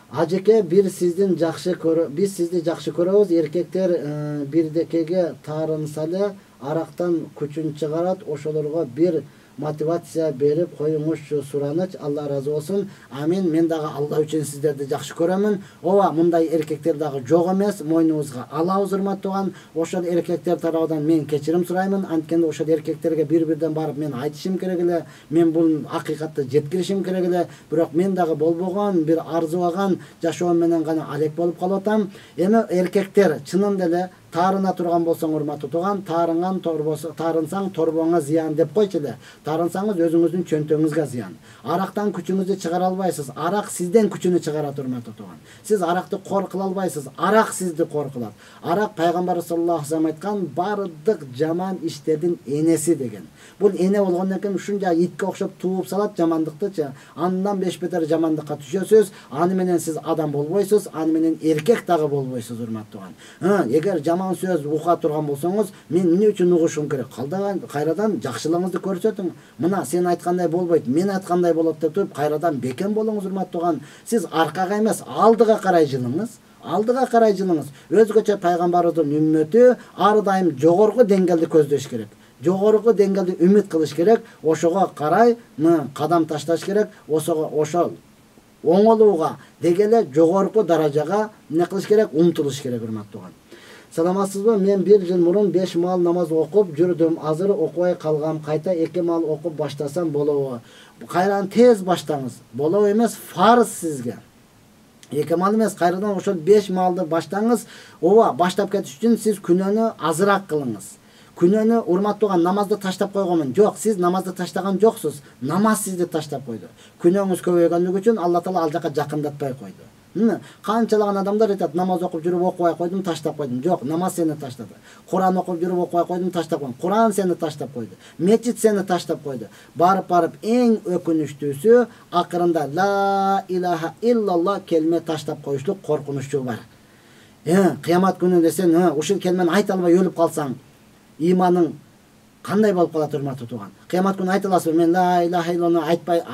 Ажеке, биз сизди жакшы көрөбүз. Эркектер бирдекеге таарынса эле арактан күчүн чыгарат, ошолорго бир мотивация берип коюңузчу, сураныч. Алла разы болсун. Амин. Мен дагы Алла үчүн сиздерди жакшы көрөмүн. Ооба, мындай эркектер дагы жок эмес. Мойнубузга алабыз, урматтуу тууган. Ошол эркектер тарабынан мен кечирим сураймын. Анткени ошол эркектерге бир-бирден барып мен айтышым керек эле. Мен бул акыйкатты жеткиришим керек эле. Бирок мен дагы болбогон, бир арзубаган жашоом менен гана алек болуп калып атам. Эми эркектер чынында эле таарына турган болсоң, урматтуу тууган, таарынсаң торбоңа зыян деп койчу эле. Таарынсаңыз өзүңүздүн чөнтөгүңүзгө зыян. Арактан күчүңүздү чыгара албайсыз. Арак сизден күчүнү чыгарат, урматтуу тууган. Сиз аракты кор кыла албайсыз. Арак сизди кор кылат. Арак пайгамбар саллаллаху алейхи вассалам айткан бардык жаман иштердин энеси деген. Бул эне болгондон кийин ушунча итке окшоп тууп салат жамандыктычы. Андан 5 бетер жамандыкка түшөсүз. Аны менен сиз адам болбойсуз, аны менен эркек дагы болбойсуз, урматтуу тууган. Эгер жаман сөз ука турган болсоңуз, мен эмне үчүн угушум керек? Кайрадан жакшылыгыңызды көрсөтүң. Мына сен айткандай болбойт, мен айткандай болот деп туруп, кайрадан бекем болуңуз, урматтуу тууган. Сиз аркага эмес, алдыга карай жылыңыз. Алдыга карай жылыңыз. Өзгөчө пайгамбарыбыздын үммөтү ар дайым жогорку деңгээлди көздөш керек. жогорку деңгээлде үмүт кылыш керек, ошого карай кадам ташташ керек, ошол оңолууга дегеле жогорку даражага эмне кылыш керек, умтулуш керек, урматтуу тууган. Саламатсызбы? Мен 1 жыл мурун 5 маал намаз окуп жүрдүм. Азыр окубай калгам. Кайта 2 маал окуп баштасам болобу? Кайрадан тез баштаңыз. Болобу эмес, фарыз сизге. 2 маал эмес, кайрадан ошол 5 маалды баштаңыз. Ооба, баштап кетиш үчүн сиз күнөөнү азыраак кылыңыз. Күнөөнү урматтууган, намазды таштап койгонмун. Жок, сиз намазды таштаган жоксуз. Намаз сизди таштап койду. Күнөөңүз көбөйгөнлүгү үчүн Алла Таала ал жака жакындатпай койду. Канчалаган адамдар айтат, намаз окуп жүрүп окубай койдум, таштап койдум. Жок, намаз сени таштады. Куран окуп жүрүп окубай койдум, таштап койдум. Куран сени таштап койду. Мечит сени таштап койду. Барып эң өкүнүчтүүсү акырында ла илаха иллалла келме таштап коюштук коркунучу бар. Кыямат күнүндө сен ушул келмени айта албай өлүп калсаң, иманың кандай болуп калат, урматтуу тууган? Кыямат күнү айта аласызбы? Мен ла илаха иллалла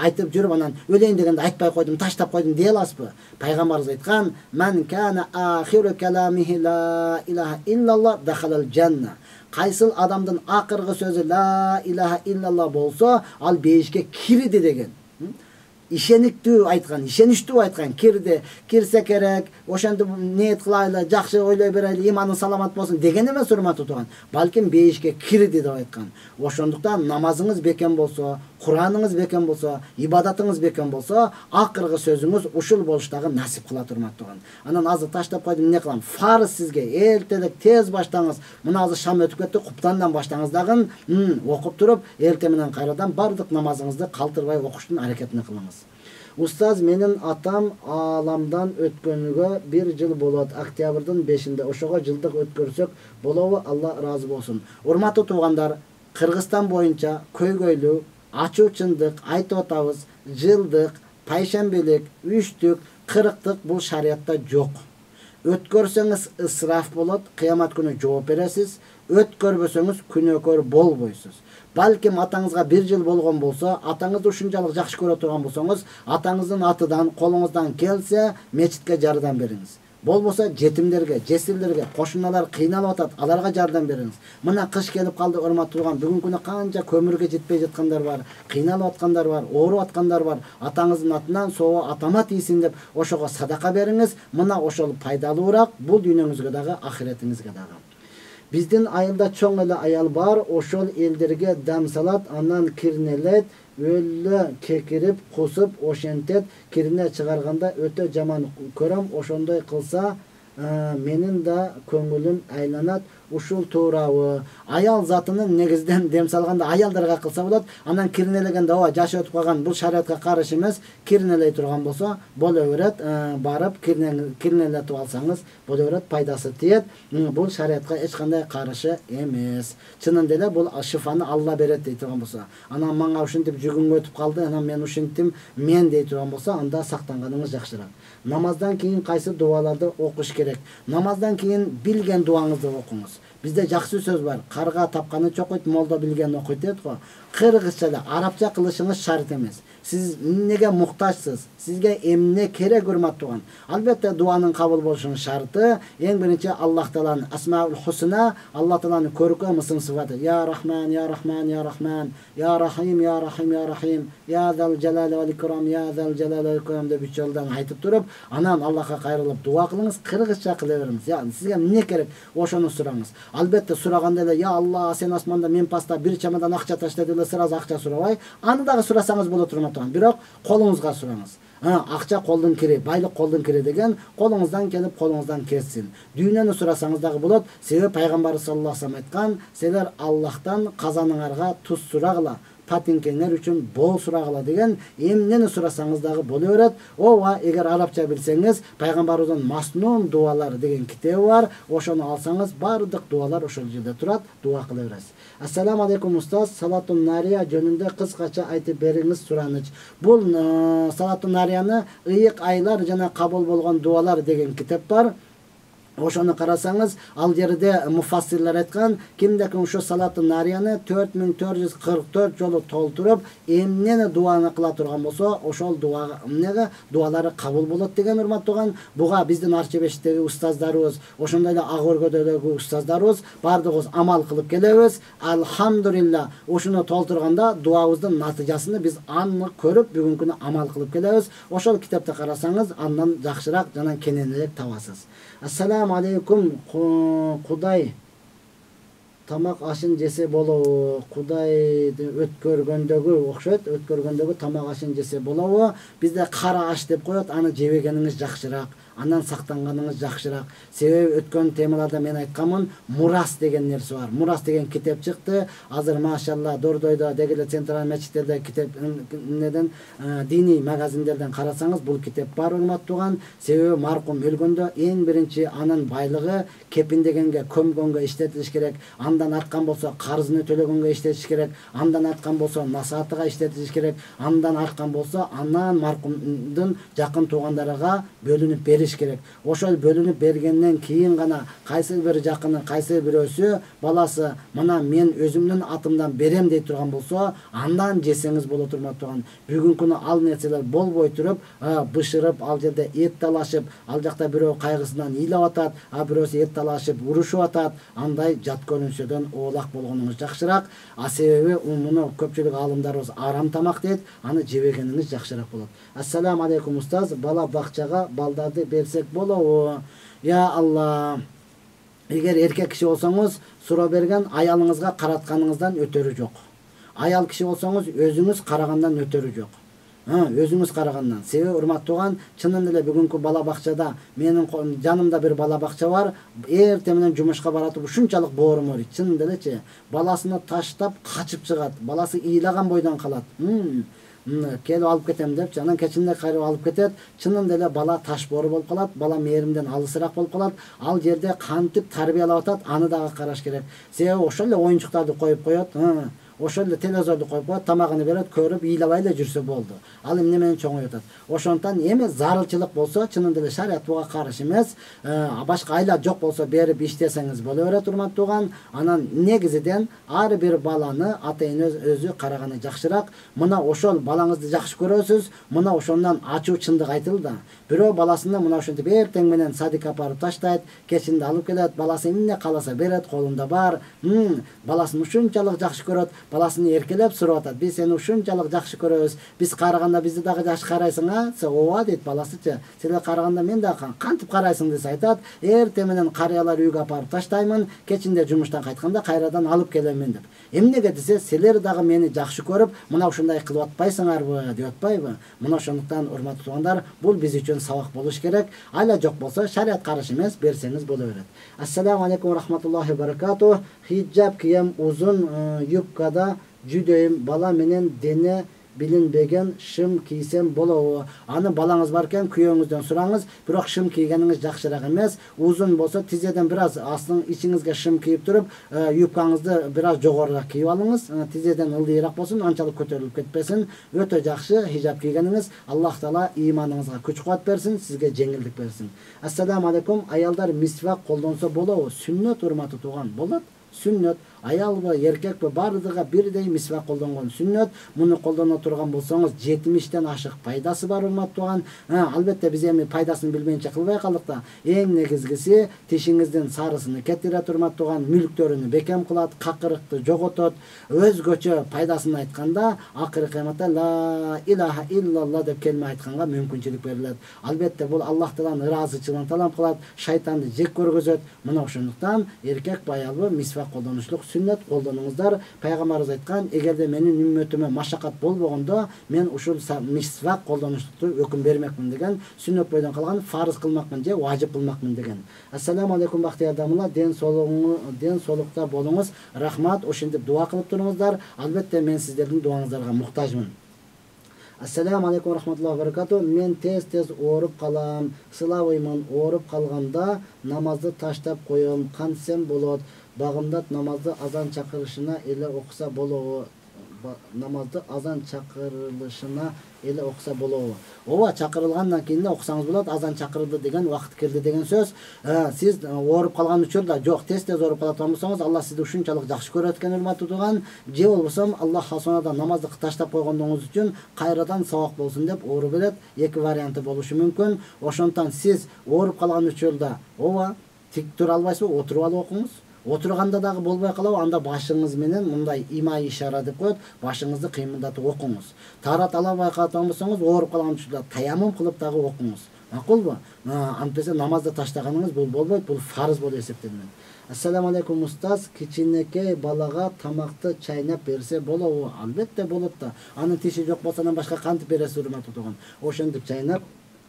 айтып жүрүп анан өлөйүн дегенде айтпай койдум, таштап койдум дей аласызбы? Пайгамбарыбыз айткан: "Ман кана ахиру каламихи ла илаха иллалла дахалал жанна." Кайсыл адамдын акыркы сөзү ла илаха иллалла болсо, ал бейишке кирди деген. Ишениктүү айткан, ишеничтүү айткан, кирсе керек, ошентип ниет кылайлы, жакшы ойлой берели, иманы саламат болсун деген эмес, урматтуу тууган. Балким бейишке кирди деп айткан. Ошондуктан намазыңыз бекем болсо, Кураныңыз бекем болсо, ибадатыңыз бекем болсо, акыркы сөзүңүз ушул болуштагы насип кылат, урматтуу тууган. Анан азыр таштап койдум, эмне кылам? Фарыз сизге эртелек тез баштаңыз. Мына азыр шам өтүп кетти, куптандан баштаңыз дагы, окуп туруп, эртең менен кайрадан бардык намазыңызды калтырбай окуштун аракетин кылыңыз. Устаз, менин атам ааламдан өткөнүгө 1 жыл болот. Октябрдын 5-inde. Ошого жылдык өткөрсөк болобу? Алла ыраазы болсун. Урматтуу туугандар, Кыргызстан боюнча көйгөйлүү, ачуучундук айтып атабыз. Жылдык, пайшембелик, үчтүк, кырктык бул шариятта жок. Өткөрсөңүз ысраф болот, кыямат күнү жооп бересиз. Өткөрбөсөңүз күнөөкөр болбойсуз. Балким атаңызга 1 жыл болгон болсо, атаңызды ушунчалык жакшы көрө турган болсоңуз, атаңыздын атынан, колуңуздан келсе, мечитке жардам бериңиз. Болбосо жетимдерге, жесирлерге, кошуналар кыйналып атат, аларга жардам бериңиз. Мына кыш келип калды, урматтуу тууган. Бүгүнкү күнү канча көмүргө жетпей жаткандар бар, кыйналып аткандар бар, ооруп аткандар бар. Атаңыздын атынан соо атама тийсин деп ошого садака бериңиз. Мына ошол пайдалуураак бул дүйнөңүзгө дагы, ахиретиңизге дагы. Биздин айылда чоң эле аял бар, ошол элдерге дам салат, анан кирнелет, өлө кекирип, кусуп, ошентет, кирине чыгарганда өтө жаман көрөм, ошондой кылса, менин да көңүлүм айланат. Ушул туурабы? Аял затынын негизден дем салганда аялдарга кылса болот, анан кирнелегенде ооба жашы өтүп калган, бул шариатка каршы эмес, кирнелей турган болсо, боло берет, барып кирнелетип алсаңыз, боло берет, пайдасы тиет. Бул шариатка эч кандай каршы эмес. Чынында эле бул шифаны Алла берет дей турган болсо, анан мага ушинтип жүгүң өтүп калды, анан мен ушинтим, мен дей турган болсо, анда сактанганыңыз жакшыраак. Намаздан кийин кайсы дуаларды окуш керек? Намаздан кийин билген дуаңызды окуңуз. Bizde жақсы сөз бар. Қарға тапқаны чоқойт, молда білген оқойт деді ғой. Қырғызчада, арабча қылышыңыз шарт емес. Сіз неге мұқтажсыз? Сізге эмне керек, урматтуу? Албетте дуаның қабыл болушунун шарты эң биринчи Аллах Тааланын Асмаул Хусна, Аллах Тааланын көркөм ысым сыфаты. Я Рахман, Я Рахман, Я Рахман, Я Рахим, Я Рахим, Я Рахим, Я Зал Жалали вал Икрам, Я Зал Жалали вал Икрам деп 3 жолдан айтып туруп, анан Аллахка кайрылып дуа кылыңыз, кыргызча кыла бериңиз. Яғни сизге эмне керек, ошону сураңыз. Албетте сураганда эле я Алла, сен асманда мен паста бир чамадан акча ташта деп сразу акча сурабай, аны дагы сурасаңыз болот турмат. Бирок колуңузга сураңыз. Акча колдун кири, байлык колдун кири деген колуңуздан келип колуңуздан кетсин. Дүйнөнү сурасаңыз дагы болот. Себеби пайгамбар саллаллаху алейхи вассалам айткан, силер Аллахтан казаныңарга туз сурагыла, патинкеңер үчүн бол сурагыла деген эмнени сурасаңыз дагы боло берет. Ооба, эгер арабча билсеңиз, пайгамбарыбыздын Маснун дуалар деген китеби бар. Ошону алсаңыз, бардык дуалар ошол жерде турат, дуа кыла бересиз. Ассаламу алейкум устаз, салатун нария жөнүндө кыскача айтып бериңиз сураныч. Бул салатун нарияны ыйык айлар жана кабыл болгон дуалар деген китеп бар. Ошону карасаңыз, ал жерде муфассирлер айткан, кимдеки ошо салатын нарияны 4444 жолу толтуруп, эмнени дуаны кыла турган болсо, ошол дуалары кабыл болот деген урматтууган. Буга биздин Арчебештеги устаздарыбыз, ошондой эле Ак өргөдөгү устаздарыбыз бардыгыбыз амал кылып келебиз. Алхамдулилла, ошону толтурганда дуабыздын натыйжасын биз аннык көрүп, бүгүнкү күнү амал кылып келебиз. Ошол китепти карасаңыз, андан жакшыраак жана кененирээк табасыз. Ассаламу алейкум, Кудай тамак ашын жесе болобу? Кудайды өткөргөндөгү окшойт, өткөргөндөгү тамак ашын жесе болобу? Бизде кара аш деп коет, аны жебегениңиз жакшыраак, андан сактанганыңыз жакшыраак. Себеби өткөн темаларда мен айтканмын, Мурас деген нерсе бар. Мурас деген китеп чыкты. Азыр машалла Дордойдо, дегеле централь мечиттерде китеп диний магазиндерден карасаңыз, бул китеп бар урматтууган. Себеби маркум өлгөндө эң биринчи анын байлыгы кепиндегенге, көмгөнгө иштетилиш керек. Андан арткан болсо карызын төлөгөнгө иштетиш керек. Андан арткан болсо насаатыга иштетилиш керек. Андан арткан болсо анан маркумдун жакын туугандарга бөлүнүп бериш керек. Ошол бөлүнүп бергенден кийин гана кайсы бир жакыны, кайсы бирөөсү баласы мына мен өзүмдүн атымдан берем дей турган болсо, андан жесеңиз болот урматтууган. Бүгүнкү күнү ал нерселер болбой туруп, бышырып, ал жерде эт талашып, ал жакта бирөө кайгысынан ыйлап атат, бирөөсү эт талашып, урушуп атат. Андай жат көрүнүшөдөн оолак болгонуңуз жакшыраак. Себеби муну көпчүлүк аалымдарыбыз арам тамак дейт, аны жебегениңиз жакшыраак болот. Ассаламу алейкум устаз, бала бакчага балдарды берсек болобу? Я Алла, эгер эркек киши болсоңуз, суроо берген аялыңызга каратканыңыздан өтөрү жок. Аял киши болсоңуз, өзүңүз карагандан өтөрү жок. Өзүңүз карагандан. Себеби урматтууган, чынын эле бүгүнкү бала бакчада менин жанымда бир бала бакча бар. Эртең менен жумушка баратып ушунчалык боорум оор. Чынын элечи, баласыны таштап качып чыгат. Баласы ыйлаган бойдон калат. Келип алып кетем деп, анан кечинде кайрып алып кетет. Чынын эле бала таш боору болуп калат, бала мээримден алысыраак болуп калат. Ал жерде кантип тарбиялап атат, аны дагы караш керек. Себеби ошол эле оюнчуктарды коюп коет. Ошол эле телевизорду коюп коет, тамагын берет, көрүп, ыйлабай эле жүрсө болду. Ал эмне менен чоңоюп атат. Ошондон эми зарылчылык болсо, чынын эле шарият буга каршы эмес. Башка айла жок болсо берип иштесеңиз боло берет урматтууган. Анан негизиден ар бир баланы ата-эне өзү караганы жакшыраак. Мына ошол балаңызды жакшы көрөсүз, мына ошондон ачуу чындык айтылды. Бирөө баласына мына ошентип эртең менен садикка апарып таштайт, кечинде алып келет, баласы эмне кааласа берет, колунда бар. Баласын ушунчалык жакшы көрөт, баласын эркелеп сурап атат. Биз сени ушунчалык жакшы көрөбүз. Биз караганда бизди дагы жакшы карайсың, ооба дейт баласычы. Сен караганда мен дагы кантип карайсың десе айтат. Эртең менен карыялар үйгө апарып таштаймын, кечинде жумуштан кайтканда кайрадан алып келемин деп. Эмнеге десе, силер дагы мени жакшы көрүп, мына ушундай кылып атпайсыңарбы деп атпайбы? Мына ошондуктан урматтуу туугандар, бул биз үчүн сабак болуш керек. Айла жок болсо, шарият каршы эмес, берсеңиз боло берет. Ассаламу алейкум рахматуллахи ва баракатух. Хиджаб кием, узун юбкада жүдөйм, бала менен дене билинбеген шым кийсем болобу? Аны балаңыз баркен күйөөңүздөн сураңыз, бирок шым кийгениңиз жакшыраак эмес. Узун болсо тизеден бир аз астын ичиңизге шым кийип туруп, юбкаңызды бир аз жогорураак кийип алыңыз. Тизеден ылдыйраак болсун, анчалык көтөрүлүп кетпесин. Өтө жакшы хижаб кийгениңиз. Аллах таала ыйманыңызга күч-кубат берсин, сизге жеңилдик берсин. Ассаламу алейкум. Аялдар мисвак колдонсо болобу? Сүннөт урматтуу тууган, болот. Сүннөт, аялбы, эркекпи, бардыгы бирдей мисвак колдонгон сүннөт. Муну колдоно турган болсоңуз 70тен ашык пайдасы бар урматтууган. Албетте биз эми пайдасын билбейинче кылбай калдык да. Эң негизгиси тишиңиздин сарысыны кетирет урматтууган, мүлктөрүнү бекем кылат, какырыкты жоготот. Өзгөчө пайдасын айтканда, акыркы кыяматта ла илаха иллалла деп келме айтканга мүмкүнчүлүк берилет. Албетте бул Аллах тааланын ыраазычылыгын талап кылат, шайтанды жек көргөзөт. Мына ошондуктан эркек аялбы мисвак колдонушлук сүннөт колдонуңуздар. Пайгамбарыбыз айткан, эгерде менин үммөтүмө машакат болбогондо, мен ушул мисвак колдонуштукту өкүм бермекмин деген, сүннөт бойдон калган фарыз кылмакмын же важип кылмакмын деген. Ассаламу алейкум бактыяр дамылар, ден соолукта болуңуз. Рахмат, ошентип дуа кылып туруңуздар. Албетте мен сиздердин дуаңыздарга муктажмын. Ассаламу алейкум рахматуллахи ва баракатух. Мен тез ооруп калам. Сылабыймын, ооруп калганда намазды таштап коем. Кантсем болот? Багымдат намазды азан чакырышына эле окуса болобу намазды азан чакырылышына эле окуса болобу? Ооба, чакырылгандан кийин окусаңыз болот. Азан чакырылды деген, убакыт келди деген сөз. Сиз ооруп калган учурда жок, тез ооруп калат болсоңуз, Аллах сизди ушунчалык жакшы көрөт экен, урматтуу тууган. Же болбосо Аллах хасанада намазды таштап койгондугуңуз үчүн кайрадан сабак болсун деп ооруп берет. Эки варианты болушу мүмкүн. Ошондон сиз ооруп калган учурда ооба тик тура албайсызбы, отуруп алып окуңуз. Отурганда дагы болбой калабы, анда башыңыз менен мындай има ишара деп коет, башыңызды кыймылдатып окуңуз. Тарат ала албай калган болсоңуз, ооруп калган учурда таяммум кылып дагы окуңуз. Макулбу? Антесе намазды таштаганыңыз бул болбойт, бул фарыз болуп эсептелет. Ассаламу алейкум устаз, кичинекей балага тамакты чайнап берсе болобу? Албетте болот да. Анын тиши жок болсо андан башка кантип бересиз, урматтуу тууган? Ошентип чайнап,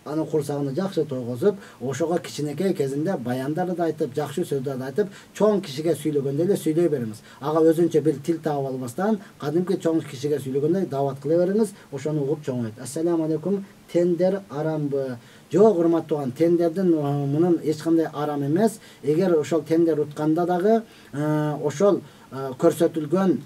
анын курсагын жакшы тойгозуп, ошого кичинекей кезинде баяндарды да айтып, жакшы сөздөрдү да айтып, чоң кишиге сүйлөгөндөй эле сүйлөй бериңиз. Ага өзүнчө бир тил таап албастан, кадимки чоң кишиге сүйлөгөндөй даават кыла бериңиз, ошону угуп чоңойт. Ассаламу алейкум, тендер арамбы? Жок, урматтуу тууган, тендердин мунун эч кандай арам эмес. Эгер ошол тендер утканда дагы ошол көрсөтүлгөн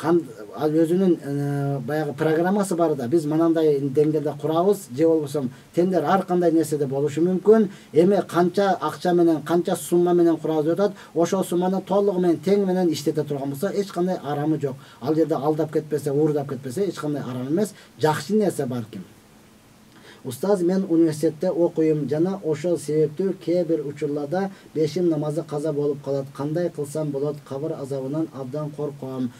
ал өзүнүн баягы программасы бар да, биз мынандай деңгээлде курабыз, же болбосо тендер ар кандай нерседе болушу мүмкүн. Эми канча акча менен, канча сумма менен курабыз деп атат, ошол сумманы толугу менен тең менен иштете турган болсо, эч кандай арамы жок. Ал жерде алдап кетпесе, уурдап кетпесе, эч кандай арам эмес, жакшы нерсе балким. Устаз, мен университетте окуйм жана ошол себептүү кээ бир учурларда бешим намазы каза болуп калат. Кандай кылсам болот? Кабыр азабынан абдан корком.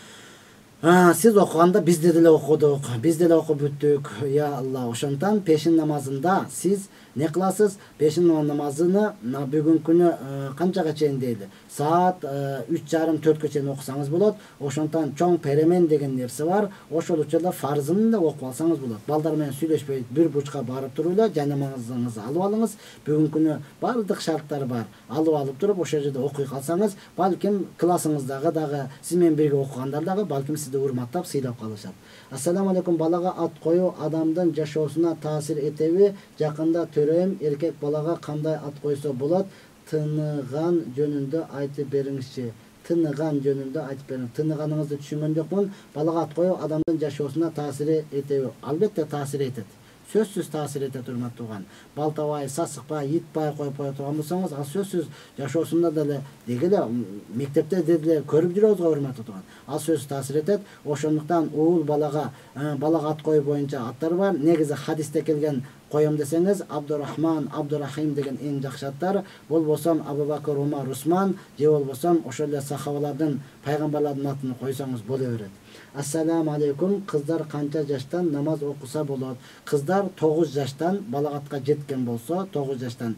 Сиз окуганда биз деле окудук, биз деле окуп бүттүк. Я Алла, ошондон пешин намазында сиз не кыласыз? Пешин намазыны бүгүнкү күнү канчага чейин дейли? Саат 3:30-4-кө чейин окусаңыз болот. Ошондон чоң перемен деген нерсе бар. Ошол учурда фарзын да окуп алсаңыз болот. Балдар менен сүйлөшпөй бир бурчка барып туруп эле жайнамазыңызды алып алыңыз. Бүгүнкү күнү бардык шарттар бар. Алып туруп ошол жерде окуй калсаңыз, балким классыңыздагы дагы сиз менен бирге окугандар дагы балким сизди урматтап, сыйлап калышат. Ассаламу алейкум, балага ат коюу адамдын жашоосуна таасир этеби? Жакында төрөйм, эркек балага кандай ат койсо болот? Тыныган жөнүндө айтып бериңизчи. Тыныган жөнүндө айтып бериңиз. Тыныганыңызды түшүнгөн жокмун. Балага ат коюу адамдын жашоосуна таасир этеби? Албетте таасир этет. Сөзсүз таасир этет, урматтуу тууган. Балтабай, сасыкпай, итпай коюп кое турган болсоңуз, ал сөзсүз жашоосунда деле дегеле мектепте деле көрүп жүрөбүз го, урматтуу тууган. Ал сөзсүз таасир этет. Ошондуктан уул балага ат коюу боюнча аттар бар. Негизи хадисте келген коем десеңиз, Абдурахман, Абдурахим деген эң жакшы аттар. Болбосо Абу Бакыр, Умар, Усман, же болбосо ошол эле сахабалардын, пайгамбарлардын атын койсоңуз боло берет. Ассаламу алейкум, кыздар канча жаштан намаз окуса болот? Кыздар 9 жаштан, балагатка жеткен болсо, 9 жаштан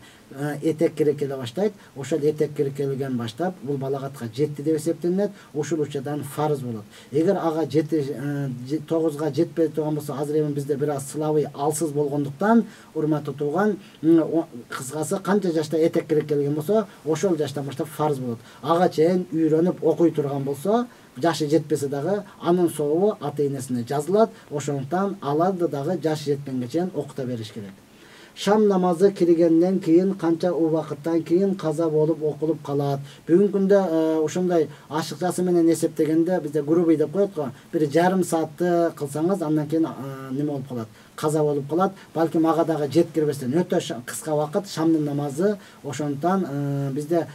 этек керекеле баштайт. Ошол этек керекелген баштап, бул балагатка жетти деп эсептелет. Ошол учурдан фарыз болот. Эгер ага 9га жетпей турган болсо, азыр эми бизде бир аз сылабый алсыз болгондуктан, урматтуу тууган, кызгасы канча жашта этек керекелген болсо, ошол жаштан баштап фарыз болот. Ага чейин үйрөнүп окуй турган болсо, жашы жетпесе дагы анын сообу ата-энесине жазылат. Ошондуктан аларды дагы жашы жеткенге чейин окута бериш керек. Шам намазы киргенден кийин канча убакыттан кийин каза болуп окулуп калат? Бүгүнкү күндө ошондой ашыкчасы менен эсептегенде бизде грубый деп коет го, бир жарым саатты кылсаңыз, андан кийин неме болуп калат, каза болуп калат. Балким ага дагы жеткирбестен өтө кыска вакыт шамдын намазы. Ошондуктан бизде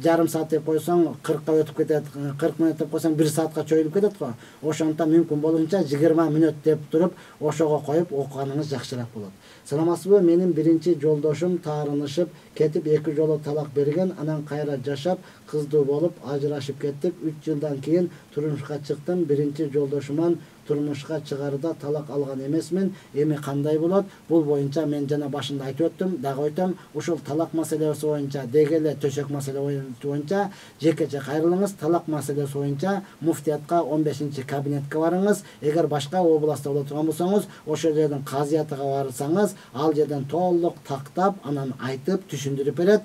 жарым саат деп койсоң 40ка өтүп кетет, 40 мүнөт деп койсоң 1 саатка чоюлуп кетет го. Ошондуктан мүмкүн болуунча 20 мүнөт деп туруп ошого коюп окуганыңыз жакшыраак болот. Саламатсызбы? Менин биринчи жолдошум таарынышып кетип 2 жолу талак берген, анан кайра жашап кыздуу болуп ажырашып кеттик. 3 жылдан кийин турмушка чыктым. Биринчи жолдошуман турмушка чыгарда талак алган эмесмин. Эми кандай болот? Бул боюнча мен жана башында айтып өттүм, дагы айтам, ушул талак маселеси боюнча, дегеле төшөк маселеси боюнча жекече кайрылыңыз. Талак маселеси боюнча муфтиятка 15-кабинетке барыңыз. Эгер башка областта боло турган болсоңуз, ошол жерден казиятыга барсаңыз, ал жерден толук тактап, анан айтып, түшүндүрүп берет.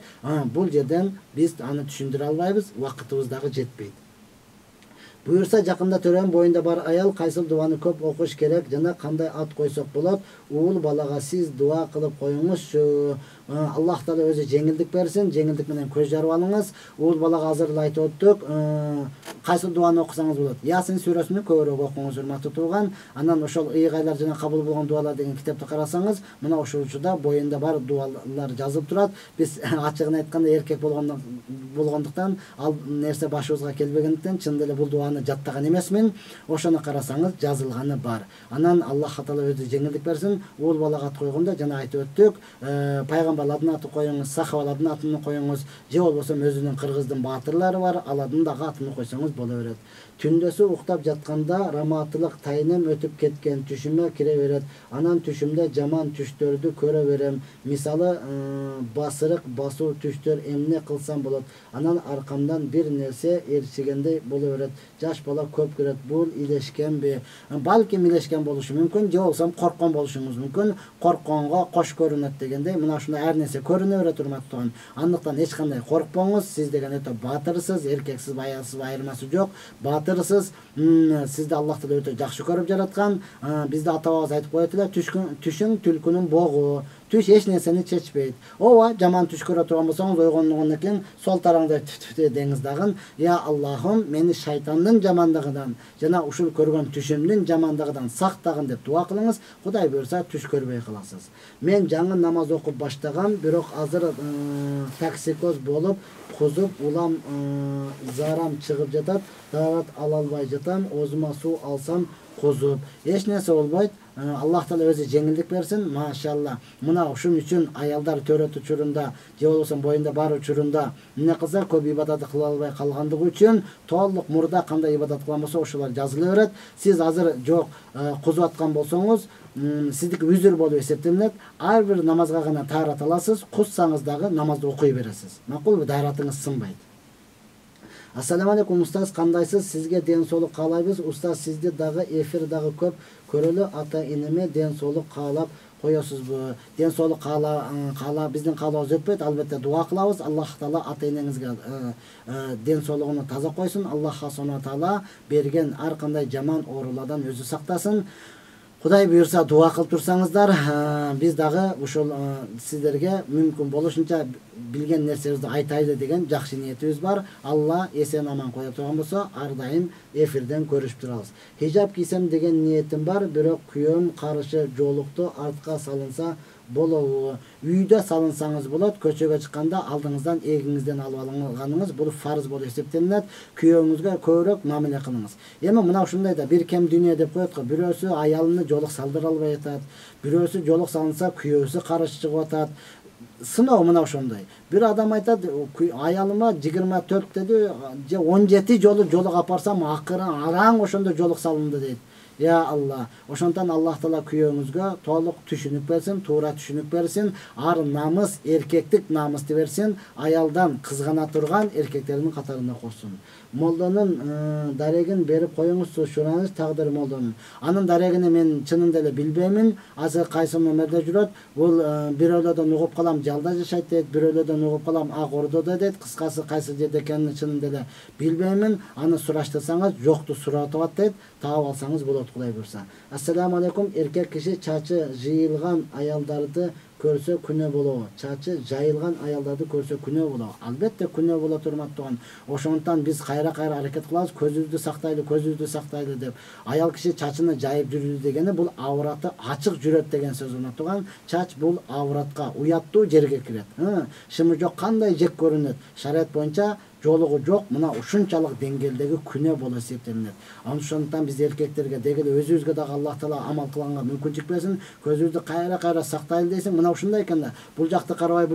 Бул жерден биз аны түшүндүрө албайбыз, убакытыбыз дагы жетпейт. Буюрса, жакында төрөм боюнда бар аял кайсыл дуаны көп окуш керек жана кандай ат койсок болот? Уул балага сиз дуа кылып коюңузчу. Allah Taala özü жеңилдик берсин. Жеңилдик менен көз жарып алыңыз. Ул балага азыр айтып өттүк. Кайсы дуаны окусаңыз болот? Ясин сүрөсүнү көбүрөөк окуңуз, урматтуу туган. Анан ошол ыйгайлар жана кабыл болгон дуалар деген китепти карасаңыз, мына ошол учурда боюнда бар дуалар жазылып турат. Биз ачыгын айтканда эркек болгондуктан ал нерсе башыбызга келбегендиктен чын деле бул дуаны жаттаган эмесмин. Ошону карасаңыз жазылганы бар. Анан Аллах Таала өзү жеңилдик берсин. Ул балага ат койгондо жана айтып өттүк, пайгамбарлардын атын коюңуз, сахабалардын атын коюңуз, же болбосо өзүнүн кыргыздын баатырлары бар, алардын дагы атын койсоңуз боло берет. Түндөсү уктап жатканда раматылык тайнем өтүп кеткен түшүмө кире берет. Анан түшүмдө жаман түштөрдү көрө берем. Мисалы басырык басуу түштөр эмне кылсам болот. Анан аркамдан бир нерсе ээрчигендей боло берет. Жаш бала көп көрөт. Бул илешкенби? Балким илешкен болушу мүмкүн, же болсо корккон болушуңуз мүмкүн. Коркконго кош көрүнөт дегендей, мына ушундай ар нерсе көрүнө берет, урматтуу. Андыктан эч кандай коркпоңуз. Сиз деген өтө баатырсыз, эркексиз, аялсыз айырмасы жок. Баатырсыз. Сизди Аллах Таала өтө жакшы көрүп жараткан. Бизде ата-бабабыз айтып коет эле, түшүң түлкүнүн богу. Түш эч нерсени чечпейт. Ооба, жаман түш көрө турган болсоңуз, ойгонгондон кийин сол тараңда деңиз дагы, я Аллахым, мени шайтандын жамандыгынан жана ушул көргөн түшүмдүн жамандыгынан сактагын деп дуа кылыңыз. Кудай буйрса түш көрбөй каласыз. Мен жаңы намаз окуп баштагам, бирок азыр токсикоз болуп, кузуп, улам зарам чыгып жатат, дарат ала албай жатам, оозума суу алсам кузуп. Эч нерсе болбойт. Аллах Таала өзү жеңилдик берсин. Машалла. Мына ушун үчүн аялдар төрөт учурунда, же болбосо боюнда бар учурунда эмне кылса көп ибадат кыла албай калгандыгы үчүн толук мурда кандай ибадат кылган болсо ошолор жазыла берет. Сиз азыр жок кузуп аткан болсоңуз, сиздики үзүр болуп эсептелет. Ар бир намазга гана таарат аласыз, куссаңыз дагы намазды окуй бересиз. Макулбу? Дааратыңыз сынбайт. Ассаламу алейкум устаз, кандайсыз? Сизге ден соолук каалайбыз. Устаз, сизди дагы эфир дагы көп көрөлү. Ата энеме ден соолук каалап коесузбу? Ден соолук каала биздин каалабыз өтпөйт. Албетте дуа кылабыз. Аллах Таала ата энеңизге ден соолугуну таза койсун. Аллах Субхана Таала берген ар кандай жаман оорулардан өзү сактасын. Кудай буйрса дуа кылып турсаңыздар, биз дагы ушул сиздерге мүмкүн болушунча билген нерсебизди айтайлы деген жакшы ниетибиз бар. Алла эсен аман кое турган болсо, ар дайым эфирден көрүшүп турабыз. Хижап кийсем деген ниетим бар, бирок күйөөм каршы жолукту, артка салынса болобу? Үйдө салынсаңыз болот, көчөгө чыкканда алдыңыздан эгиңизден алып алганыңыз бул фарз болуп эсептелет. Күйөөңүзгө көбүрөөк мамиле кылыңыз. Эми мына ушундай да бир кем дүйнө деп коет го. Бирөөсү аялыны жолук салдыра албай атат, бирөөсү жолук салынса күйөөсү каршы чыгып атат. Сыноо мына ошондой. Бир адам айтат, аялыма 24 деди, же 17 жолу жолук апарсам акыры араң ошондо жолук салынды дейт. Я Алла, ошондон Аллах Таала күйөөңүзгө толук түшүнүк берсин, туура түшүнүк берсин, ар намыс, эркектик намысты берсин, аялдан кызгана турган эркектердин катарына кошсун. Молдонун дарегин берип коюңузчу, шураныз тагдыр молдонун. Анын дарегини мен чынында эле билбеймин. Азыр кайсы номерде жүрөт? Бул бирөөлөрдөн угуп калам, жалда жашайт дейт, бирөөлөрдөн угуп калам, ак ордодо дейт. Кыскасы кайсы жерде экенин чынында эле билбеймин. Аны сураштырсаңыз, жокту сурап атат дейт. Таап алсаңыз болот, Кудай буйрса. Ассаламу алейкум. Эркек киши чачы жыйылган аялдарды көрсө күнөө болобу? Чачы жайылган аялдарды көрсө күнөө болобу? Албетте күнөө болот, урматтуу. Ошондон биз кайра аракет кылабыз, көзүбүздү сактайлы деп. Аял киши чачыны жайып жүрүдү дегени бул авраты ачык жүрөт деген сөз, урматтуу. Чач бул авратка, уяттуу жерге кирет. Шымы жок кандай жек көрүнөт? Шариат боюнча жолугу жок, мына ушунчалык деңгээлдеги күнөө болуп эсептелет. Ошондон биз эркектерге дегеле өзүбүзгө дагы Аллах Таала амал кылганга мүмкүнчүлүк берсин. Көзүбүздү кайра сактайлы дейсиң. Мына ушундай экен да. Бул жакты карабай,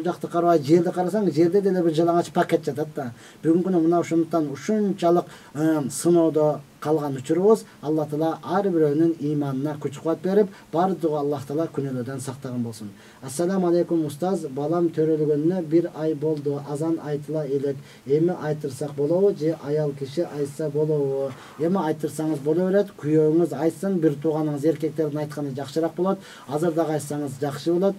жерди карасаң, жерде деле бир жалаңач пакет жатат да. Бүгүнкү күнү мына ошондон ушунчалык сыноодо калган учурубуз. Аллах Таала ар бирөөнүн иманына күч кубат берип, бардыгы Аллах Таала күнөөлөрдөн сактаган болсун. Ассаламу алейкум устаз, балам төрөлгөнүнө 1 ай болду. Азан айтыла элек. Эми айтырсак болобу же аял киши айтса болобу? Эми айтырсаңыз боло берет. Күйөөңүз айтсын, бир тууганыңыз эркектердин айтканы жакшыраак болот. Азыр дагы айтсаңыз жакшы болот.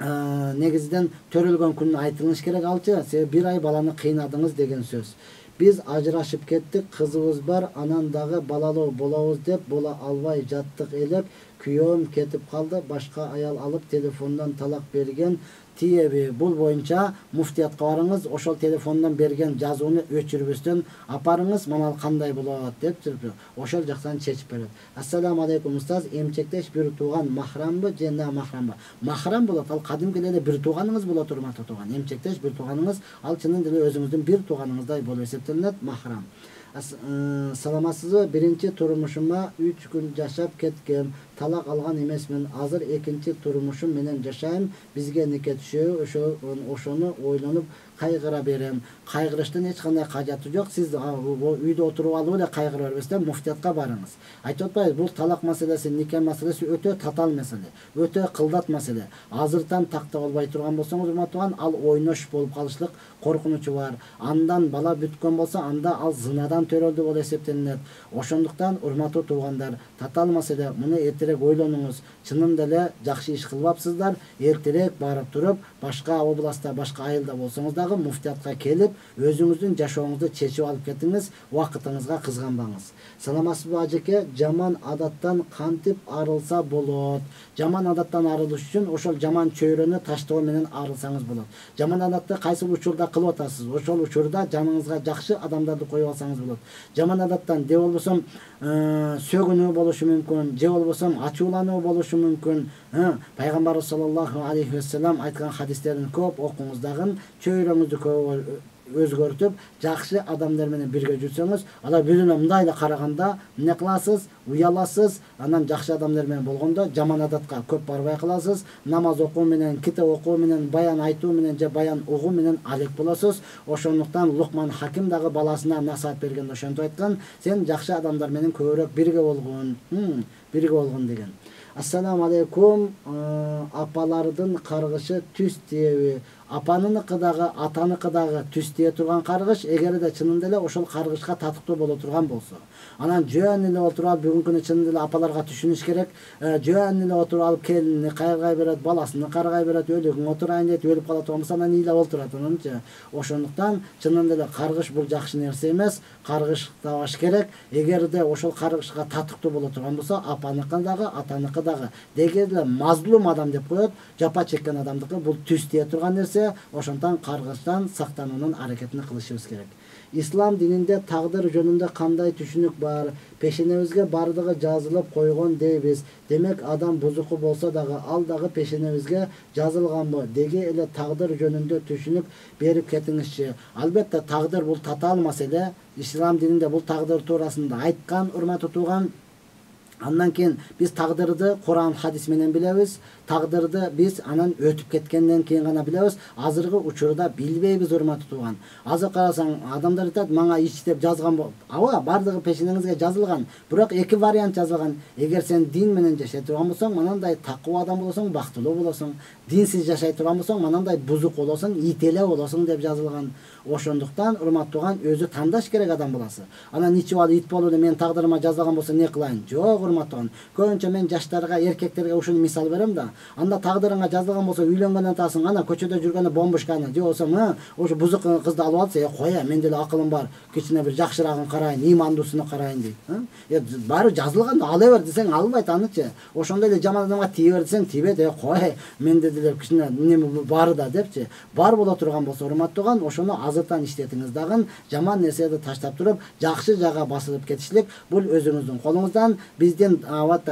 Негизиден төрөлгөн күнү айтылыш керек алчы. Себеби 1 ай баланы кыйнадыңыз деген сөз. Biz ajrашып кеттик, кызыбыз бар, анан дагы балалуу болобуз деп бола албай жаттык элек. Күйөөм кетип калды, башка аял алып телефондон талак берген. тиеби. Бул боюнча муфтиятка барыңыз, ошол телефондон берген жазууну өчүрбөстөн апарыңыз, манал кандай болот деп туруп ошол жактан чечип берет. Ассаламу алейкум устаз, эмчектеш бир тууган махрамбы же махрамбы? Махрам болот, ал кадимки эле бир тууганыңыз болот, урматтуу тууган. Эмчектеш бир тууганыңыз, ал чынын деле өзүңүздүн бир тууганыңыздай болуп эсептелет, махрам. Саламатсызбы? Биринчи турмушума 3 күн жашап кеткем. Талак алган эмесмин. Азыр экинчи турмушум менен жашайм. Бизге нике түшөбү, ошону ойлонуп кайгыра берем. Кайгырыштын эч кандай кажаты жок. Сиз үйдө отуруп алып эле кайгыра бербестен муфтиятка барыңыз. Айтып атпайбыз, бул талак маселеси, нике маселеси өтө татал маселе, өтө кылдат маселе. Азыртан такта болбой турган болсоңуз, урматтууган, ал ойнош болуп калышлык коркунучу бар. Андан бала бүткөн болсо, анда ал зынадан төрөлдү болуп эсептелет. Ошондуктан, урматтуу туугандар, татал маселе, муну эртерээк ойлонуңуз. Чынын деле жакшы иш кылбапсыздар. Эртерээк барып туруп, башка областта, башка айылда болсоңуз дагы муфтиятка келип, өзүңүздүн жашооңузду чечип алып кетиңиз, убакытыңызга кызганбаңыз. Саламатсызбы ажеке? Жаман адаттан кантип арылса болот? Жаман адаттан арылыш үчүн ошол жаман чөйрөнү таштоо менен арылсаңыз болот. Жаман адатты кайсы учурда кылып атасыз? Ошол учурда жаныңызга жакшы адамдарды коюп алсаңыз болот. Жаман адаттан же болбосо сөгүнүү болушу мүмкүн, же болбосо ачуулануу болушу мүмкүн. Пайгамбарыбыз саллаллаху алейхи вассалам айткан хадистерин көп окуңуз дагы, чөйрөңүздү көп өзгөртүп, жакшы адамдар менен бирге жүрсөңүз, алар бирүнө мындай эле караганда эмне кыласыз? Уяласыз. Анан жакшы адамдар менен болгондо жаман адатка көп барбай каласыз. Намаз окуу менен, китеп окуу менен, баян айтуу менен же баян угуу менен алек болосуз. Ошондуктан Лукман Хаким дагы баласына насаат бергенде ошентип айткан: сен жакшы адамдар менен көбүрөөк бирге болгон, деген. Ассаламу алейкум. Апалардын каргышы түз тиеби? Апаныныкы дагы, атаныкы дагы түз тие турган каргыш, эгерде чынында эле ошол каргышка татыктуу боло турган болсо. Анан жөн эле отуруп алып, бүгүнкү күнү чынында эле апаларга түшүнүш керек. Жөн эле отуруп алып, келини кайгыргай берет, баласыны каргай берет, өлүгүң отурайын дейт, өлүп кала турган болсо анан ыйлап отурат ананчы. Ошондуктан чынында эле каргыш бул жакшы нерсе эмес, каргыш табаш керек. Эгерде ошол каргышка татыктуу боло турган болсо, апаныкы дагы, атаныкы дагы. Деги эле мазлум адам деп коет, жапа чеккен адамдыкы бул түз тие турган нерсе. Ошондон каргыштан сактануунун аракетин кылышыбыз керек. Ислам дининде тагдыр жөнүндө кандай түшүнүк бар? Пешенебизге бардыгы жазылып койгон дейбиз. Демек адам бузуку болсо дагы ал дагы пешенебизге жазылганбы? Деги эле тагдыр жөнүндө түшүнүк берип кетиңизчи. Албетте тагдыр бул татаал маселе. Ислам дининде бул тагдыр туурасында айткан, урматтуу тууган. Андан кийин биз тагдырды Куран хадис менен билебиз. Тагдырды биз анан өтүп кеткенден кийин гана билебиз. Азыркы учурда билбейбиз, урматтуу тууган. Азыр карасаң, адамдар айтат, мага ич деп жазган болуп. Ооба, бардыгы пешенеңизге жазылган. Бирок эки вариант жазылган. Эгер сен дин менен жашай турган болсоң, манандай такуу адам болосуң, бактылуу болосуң. Динсиз жашай турган болсоң, манандай бузук болосуң, ителе болосуң деп жазылган. Ошондуктан, урматтуу тууган, өзү тандаш керек адам баласы. Анан ичип алып ит болуп мен тагдырыма жазылган болсо не кылайын? Жок, урматтуу тууган. Көбүнчө мен жаштарга, эркектерге ушуну мисал берем да. Анда тагдырыңа жазылган болсо, үйлөнгөндөн атасың, ана көчөдө жүргөндө бомбушканы, же болсо ошо бузук кызды алып алса, кое, менде деле акылым бар, кичине бир жакшырагын карайын, имандуусуну карайын дейт. Баары жазылган, ала бер десең албайт анычы. Ошондой эле жаман адамга тие бер десең тибет, кое, менде деле кичине неме бар да депчи. Бар боло турган болсо, урматтууган, ошону азыртан иштетиңиз дагы, жаман нерсени таштап туруп, жакшы жага басылып кетишлик бул өзүңүздүн колуңуздан. Биздин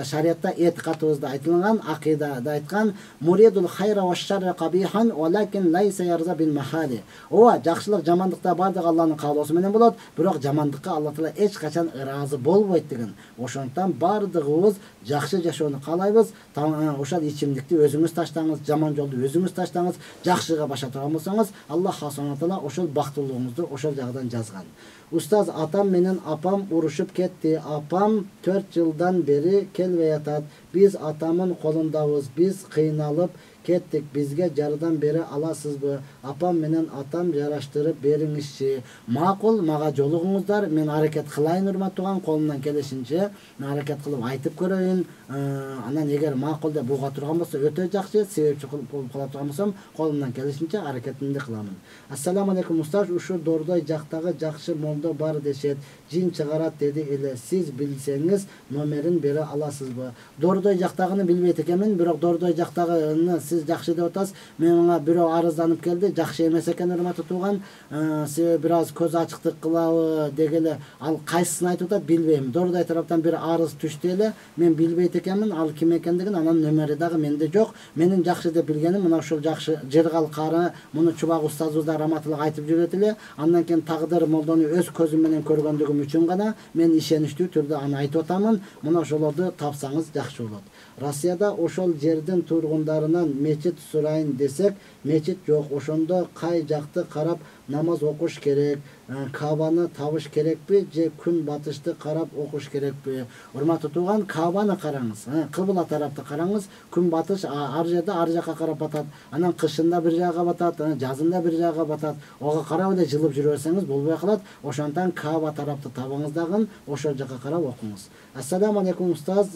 шариатта этикатыбызда айтылган, акыйдада айткан: "Муридул хайра ва шарра кабихан, валакин лайса ярза бил махали". Ооба, жакшылык, жамандыкта бардыгы Алланын каалоосу менен болот, бирок жамандыкка Алла Таала эч качан ыраазы болбойт деген. Ошондуктан бардыгыбыз жакшы жашоону каалайбыз. Ошол ичимдикти өзүңүз таштаңыз, жаман жолду өзүңүз таштаңыз, жакшыга баша турган болсоңуз, Алла Субхана Таала ошол бактылуулугуңузду ошол жагдан жазган. Устаз, атам менен апам урушуп кетти. Апам 4 жылдан бери келбей атат. Биз атамын колундабыз. Биз кыйналып кеттик. Бизге жардам бере аласызбы? Апам менен атам жараштырып бериңизчи. Макул, мага жолугуңуздар. Мен аракет кылайын, урматтууган, колумдан келишинче мен аракет кылып айтып көрөйүн. Анан эгер макул деп буга турган болсо, өтө жакшы. Себепчи болуп кала турган болсом, колумдан келишинче аракетимди кыламын. Ассаламу алейкум устаз, ушу Дордой жактагы жакшы молдо бар дешет. Жин чыгарат деди эле. Сиз билсеңиз номерин бере аласызбы? Дордой жактагыны билбейт экенмин, бирок Дордой жактагыны сиз жакшы деп атасыз. Мага бирөө арызданып келди, жакшы эмес экен урматтуу тууган. Себеби бир аз көз ачыктык кылабы дегеле, ал кайсысын айтып атат билбейм. Дордой тараптан бир арыз түштү эле, мен билбейт экенмин, ал ким экендигин, анан нөмөрү дагы менде жок. Менин жакшы деп билгеним мына ушул жакшы Жыргал кары, муну Чубак устазыбыз да раматылык айтып жүрөт эле. Андан кийин тагдыр молдону өз көзүм менен көргөндүгүм үчүн гана мен ишеничтүү түрдө аны айтып атамын. Мына ошолорду тапсаңыз жакшы болот. Россияда ошол жердин тургундарынан мечит сурайын десек, мечит жок. Ошондо кай жакты карап намаз окуш керек, Кабаны табыш керекпи же күн батышты карап окуш керекпи? Урматтуу тууган, Кабаны караңыз, кыбла тарапты караңыз. Күн батыш ар жерде ар жакка карап батат. Анан кышында бир жакка батат, жазында бир жакка батат. Ого карап эле жылып жүрө берсеңиз болбой калат. Ошондон Каба тарапты табыңыз дагы, ошол жакка карап окуңуз. Ассаламу алейкум устаз,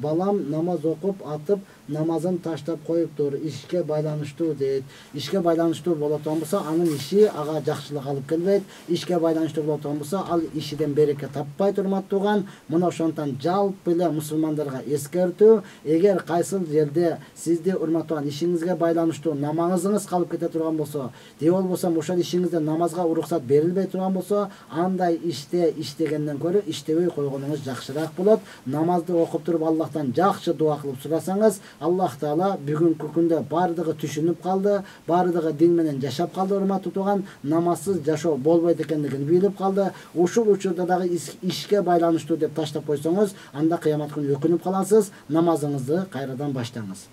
балам намаз окуп атып, намазын таштап коюптур. Ишке байланыштуу дейт. Ишке байланыштуу болотон болсо, анын иши ага жакшылык алып келбейт. Ишке байланыштуу болотон болсо, ал ишиден береке таппайт урматтуу тууган. Мына ошондон жалпы эле мусулмандарга эскертүү, эгер кайсыл жерде сизди урматтуу тууган ишиңизге байланыштуу намазыңыз калып кете турган болсо, же болбосо ошол ишиңизде намазга уруксат берилбей турган болсо, андай иште иштегенден көрө иштебей койгонуңуз жакшыраак болот. Намазды окуп туруп Аллахтан жакшы дуа кылып сурасаңыз, Аллах Таала бүгүнкү күндө бардыгы түшүнүп калды, бардыгы дин менен жашап калды урматтуу тууган. Намазсыз жашоо болбойт экендигин билип калды. Ушул учурда дагы ишке байланыштуу деп таштап койсоңуз, анда кыямат күнү өкүнүп каласыз. Намазыңызды кайрадан баштаңыз.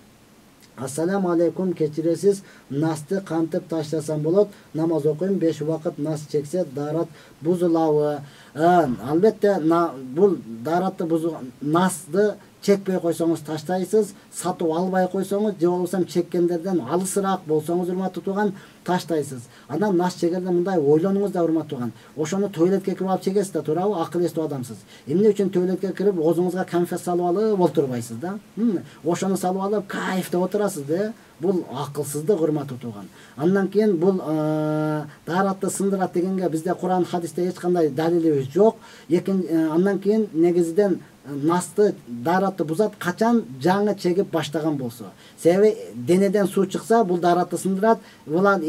Ассаламу алейкум, кечиресиз, насты кантип таштасам болот? Намаз окуйм, 5 убакыт нас чексе дарат бузулабы? Албетте, бул даратты насты чекпей койсоңуз таштайсыз, сатып албай койсоңуз, же болбосо чеккендерден алысыраак болсоңуз урматтуу тууган таштайсыз. Анан нас чегерде мындай ойлонуңуз да урматтуу тууган. Ошону туалетке кирип алып чегесиз да, туурабы? Акыл эстүү адамсыз. Эмне үчүн туалетке кирип оозуңузга конфет салып алып отурбайсыз да? Ошону салып алып кайфта отурасыз да? Бул акылсыздык урматтуу тууган. Андан кийин бул даратты сындырат дегенге бизде Куран хадисте эч кандай далилибиз жок. Андан кийин негизиден насты, даратты бузат качан жаңы чегип баштаган болсо. Себеби денеден суу чыкса, бул даратты сындырат. Мынан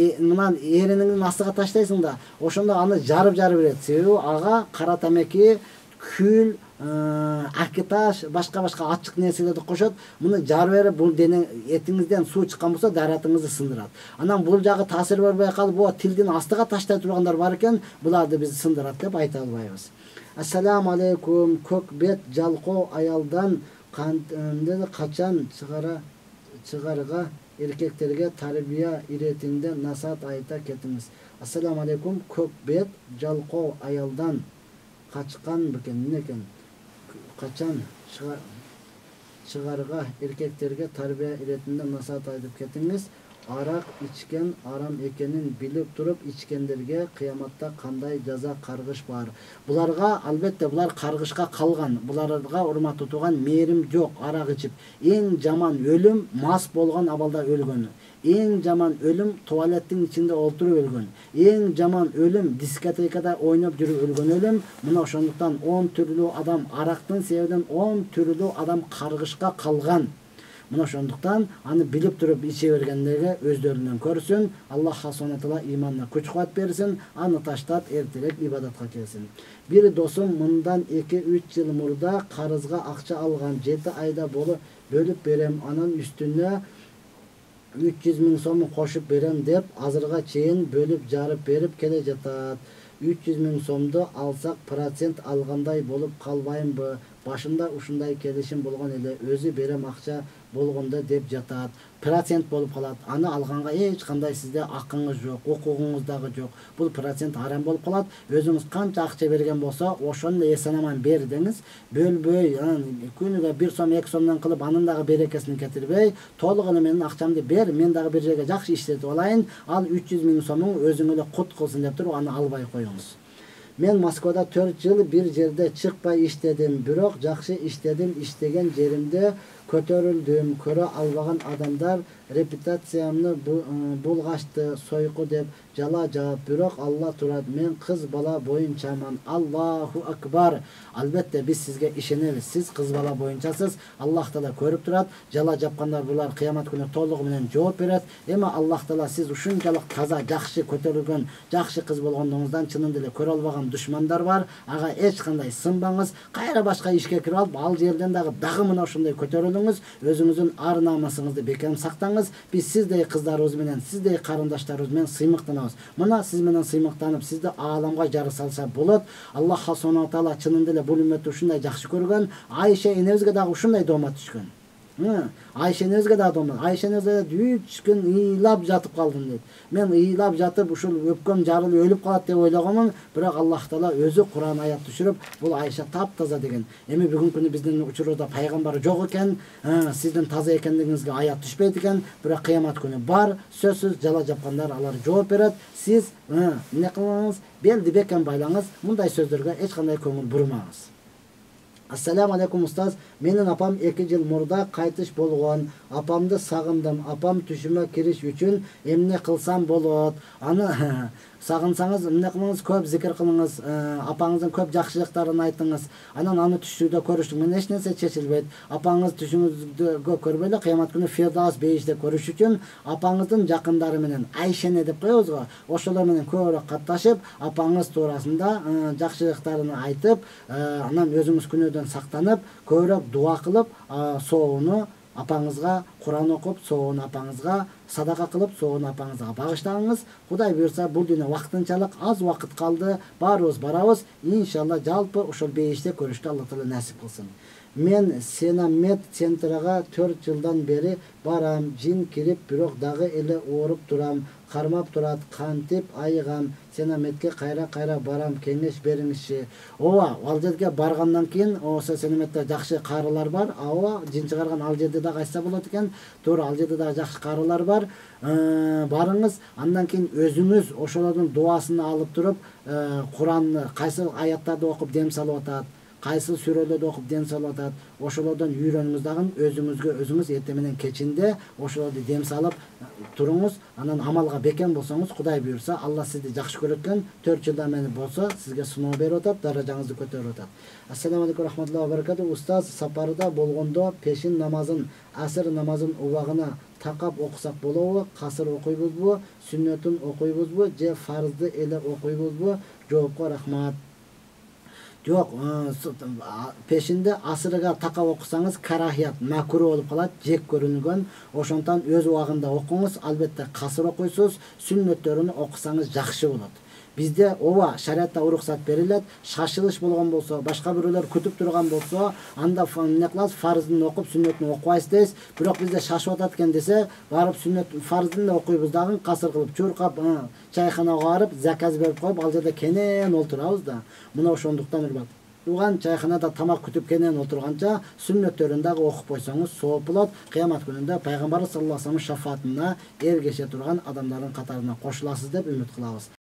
эриниңдин астыга таштайсың да, ошондо аны жарып берет. Себеби ага кара тамеки, күл, акиташ, башка ачык нерселерди кошот. Муну жарып берип, бул дене этиңизден суу чыккан болсо, даратыңызды сындырат. Анан бул жагы таасир бербей калып, тилдин астыга таштай тургандар бар экен, буларды биз сындырат деп айта албайбыз. Ассаламу алейкум, көк бет жалкоо аялдан качан чыгарга эркектерге тарбия иретинде насаат айта кетиңиз. Ассаламу алейкум, көк бет жалкоо аялдан качкан бекен, эмне экен? Качан чыгарга эркектерге тарбия иретинде насаат айтып кетиңиз. Арак ичкен арам экенин билип туруп ичкендерге кыяматта кандай жаза каргыш бар? Буларга албетте булар каргышка калган. Буларга урматтуу тууган мээрим жок. Арак ичип эң жаман өлүм мас болгон абалда өлгөнү. Эң жаман өлүм туалеттин ичинде олтуруп өлгөн. Эң жаман өлүм дискотекада ойноп жүрүп өлгөн өлүм. Мына ошондуктан 10 түрлүү адам арактын себебинен 10 түрлүү адам каргышка калган. Мына ошондуктан аны билип туруп иче бергендерге өздөрүнөн көрсүн. Аллах Субхана Таала иманына күч-кубат берсин, аны таштап эртерээк ибадатка келсин. Бир досум мындан 2-3 жыл мурда карызга акча алган, 7 айда бөлүп берем, анан үстүнө 300 000 сом кошуп берем деп азырга чейин бөлүп жарып берип келе жатат. 300 000 сомду алсак процент алгандай болуп калбайбы? Башында ушундай келишим болгон эле, өзү берем акча болгондо деп жатат. Процент болуп калат. Аны алганга эч кандай сизде акыңыз жок, укугуңуз дагы жок. Бул процент арам болуп калат. Өзүңүз канча акча берген болсо, ошону эсенаман бер деңиз. Бөлбөй, күнүгө 1 сом, 2 сомдон кылып, анын дагы берекесин кетирбей, толук эле менин акчамды бер, мен дагы бир жерге жакшы иштетип алайын. Ал 300 000 сомун өзүң эле кут кылсын деп туруп, аны албай коюңуз. Men Moskvada 4 yıl bir жерде çıkpay işledim. Бирок жакшы işledim. İşlеген жеримде көтөрүлдүм. Көрө албаган адамдар репутациямны булгашты, сойку деп жала жаап. Бирок Алла турат. Мен кыз бала боюнчаман. Аллаху акбар. Албетте биз сизге ишенебиз. Сиз кыз бала боюнчасыз. Аллах Таала көрүп турат. Жала жапкандар булар кыямат күнү толугу менен жооп берет. Эми Аллах Таала сиз ушунчалык таза, жакшы көтөрүлгөн, жакшы кыз болгондугуңуздан чынында эле көрө албаган душмандар бар. Ага эч кандай сынбаңыз. Кайра башка ишке кирип алып, ал жерден дагы мына ушундай көтөрүлүңүз. Өзүңүздүн ар намысыңызды бекем сактаңыз. Биз сиздей кыздарыбыз менен, сиздей карындаштарыбыз менен сыймыктанабыз. Мына сиз менен сыймыктанып, сизди ааламга жары салса болот. Аллах субханаху таала чынында эле бул үммөттү ушундай жакшы көргөн. Айша энебизге дагы ушундай доомат түшкөн. Айша энебизге дагы доомат. Айша энебиз 3 күн ыйлап жатып калдым дейт. Мен ыйлап жатып ушул өпкөм жарылып өлүп калат деп ойлогонмун, бирок Аллах Таала өзү Кур'ан аят түшүрүп, бул Айша таптаза деген. Эми бүгүнкү күнү биздин учурда пайгамбар жок экен, сиздин таза экендигиңизге аят түшпөйт экен, бирок кыямат күнү бар, сөзсүз жала жапкандар алар жооп берет. Сиз эмне кылыңыз? Белди бекем байлаңыз, мындай сөздөргө эч кандай көңүл бурмаңыз. Ассаламу алейкум устаз. Менин апам 2 жыл мурда кайтыш болгон. Апамды сагындым. Апам түшүмө кириш үчүн эмне кылсам болот? Аны сагынсаңыз эмне кылыңыз? Көп зикир кылыңыз. Апаңыздын көп жакшылыктарын айтыңыз. Анан аны түшүдө көрүштүк. Мен эч нерсе чечилбейт. Апаңыз түшүңүздө көрбөй эле кыямат күнү Фирдаус бейиште көрүш үчүн апаңыздын жакындары менен Айшене деп коебуз го. Ошолор менен көбүрөөк катташып, апаңыз туурасында жакшылыктарын айтып, анан өзүңүз күнөөдөн сактанып, көбүрөөк дуа кылып, соону апаңызга, Кур'ан окуп, соону апаңызга садака кылып, соону апаңызга багыштаңыз. Кудай буйрса, бул дүйнө вакытынчалык, аз убакыт калды. Баарыбыз барабыз. Иншалла жалпы ошол бейиште көрүштү Алла Таала насип кылсын. Мен Сенамет центрга 4 жылдан бери барам. Жин кирип, бирок дагы эле ооруп турам. Кармап турат, кантип айыгам. Сенаметке кайра барам, кеңеш бериңизчи. Ооба, ал жерге баргандан кийин, ошо Сенаметте жакшы карылар бар. Ооба, жин чыгарган ал жерде да кайса болот экен. Туура, ал жерде да жакшы карылар бар. Барыңыз, андан кийин өзүңүз ошолордун дуасын алып туруп, Куранны кайсы аяттарды окуп дем салып атат, кайсы сүрөлөрдү окуп дем салып атат, ошолордон үйрөнүңүз дагы өзүңүз эртең менен кечинде ошолорду дем салып туруңуз. Анан амалга бекем болсоңуз, Кудай буйрса, Алла сизди жакшы көрөт экен. 4 жылдан бери болсо, сизге сыноо берип атат, даражаңызды көтөрүп атат. Ассаламу алейкум рахматуллахи ва баракату. Устаз, сапарда болгондо пешин намазын, асыр намазын убагына такап окусак болобу? Касыр окуйбузбу? Сүннөтүн окуйбузбу? Же фарзды эле окуйбузбу? Жоопко рахмат. Жок, пешинде асырга такап окусаңыз карахият, макруh болуп калат, жек көрүнгөн. Ошондон өз убагында окуңуз, албетте касыр окуйсуз, сүннөттөрүн окусаңыз жакшы болот. Bizde ova şariatta ruhsat берилет, шашылыш болгон болсо, башка бирөөлөр күтүп турган болсо, анда эмне кылабыз, фарздын окуп, сүннөтүн окубайбыз дейбиз. Бирок бизде шашып атат экен десе, барып сүннөт фарздын да окуйбуз дагы, касыр кылып, чуркап, чайханага барып, заказ берип коюп, ал жерде кенен олтурабыз да. Мына ошондуктан урбат. Туган чайханада тамак күтүп кенен отурганча, сүннөттөрүн дагы окуп койсоңуз сооп болот. Кыямат күнүндө пайгамбар саллаллаху алейхи ва саллям шафаатына эргеше турган адамдардын катарына кошуласыз деп үмүт кылабыз.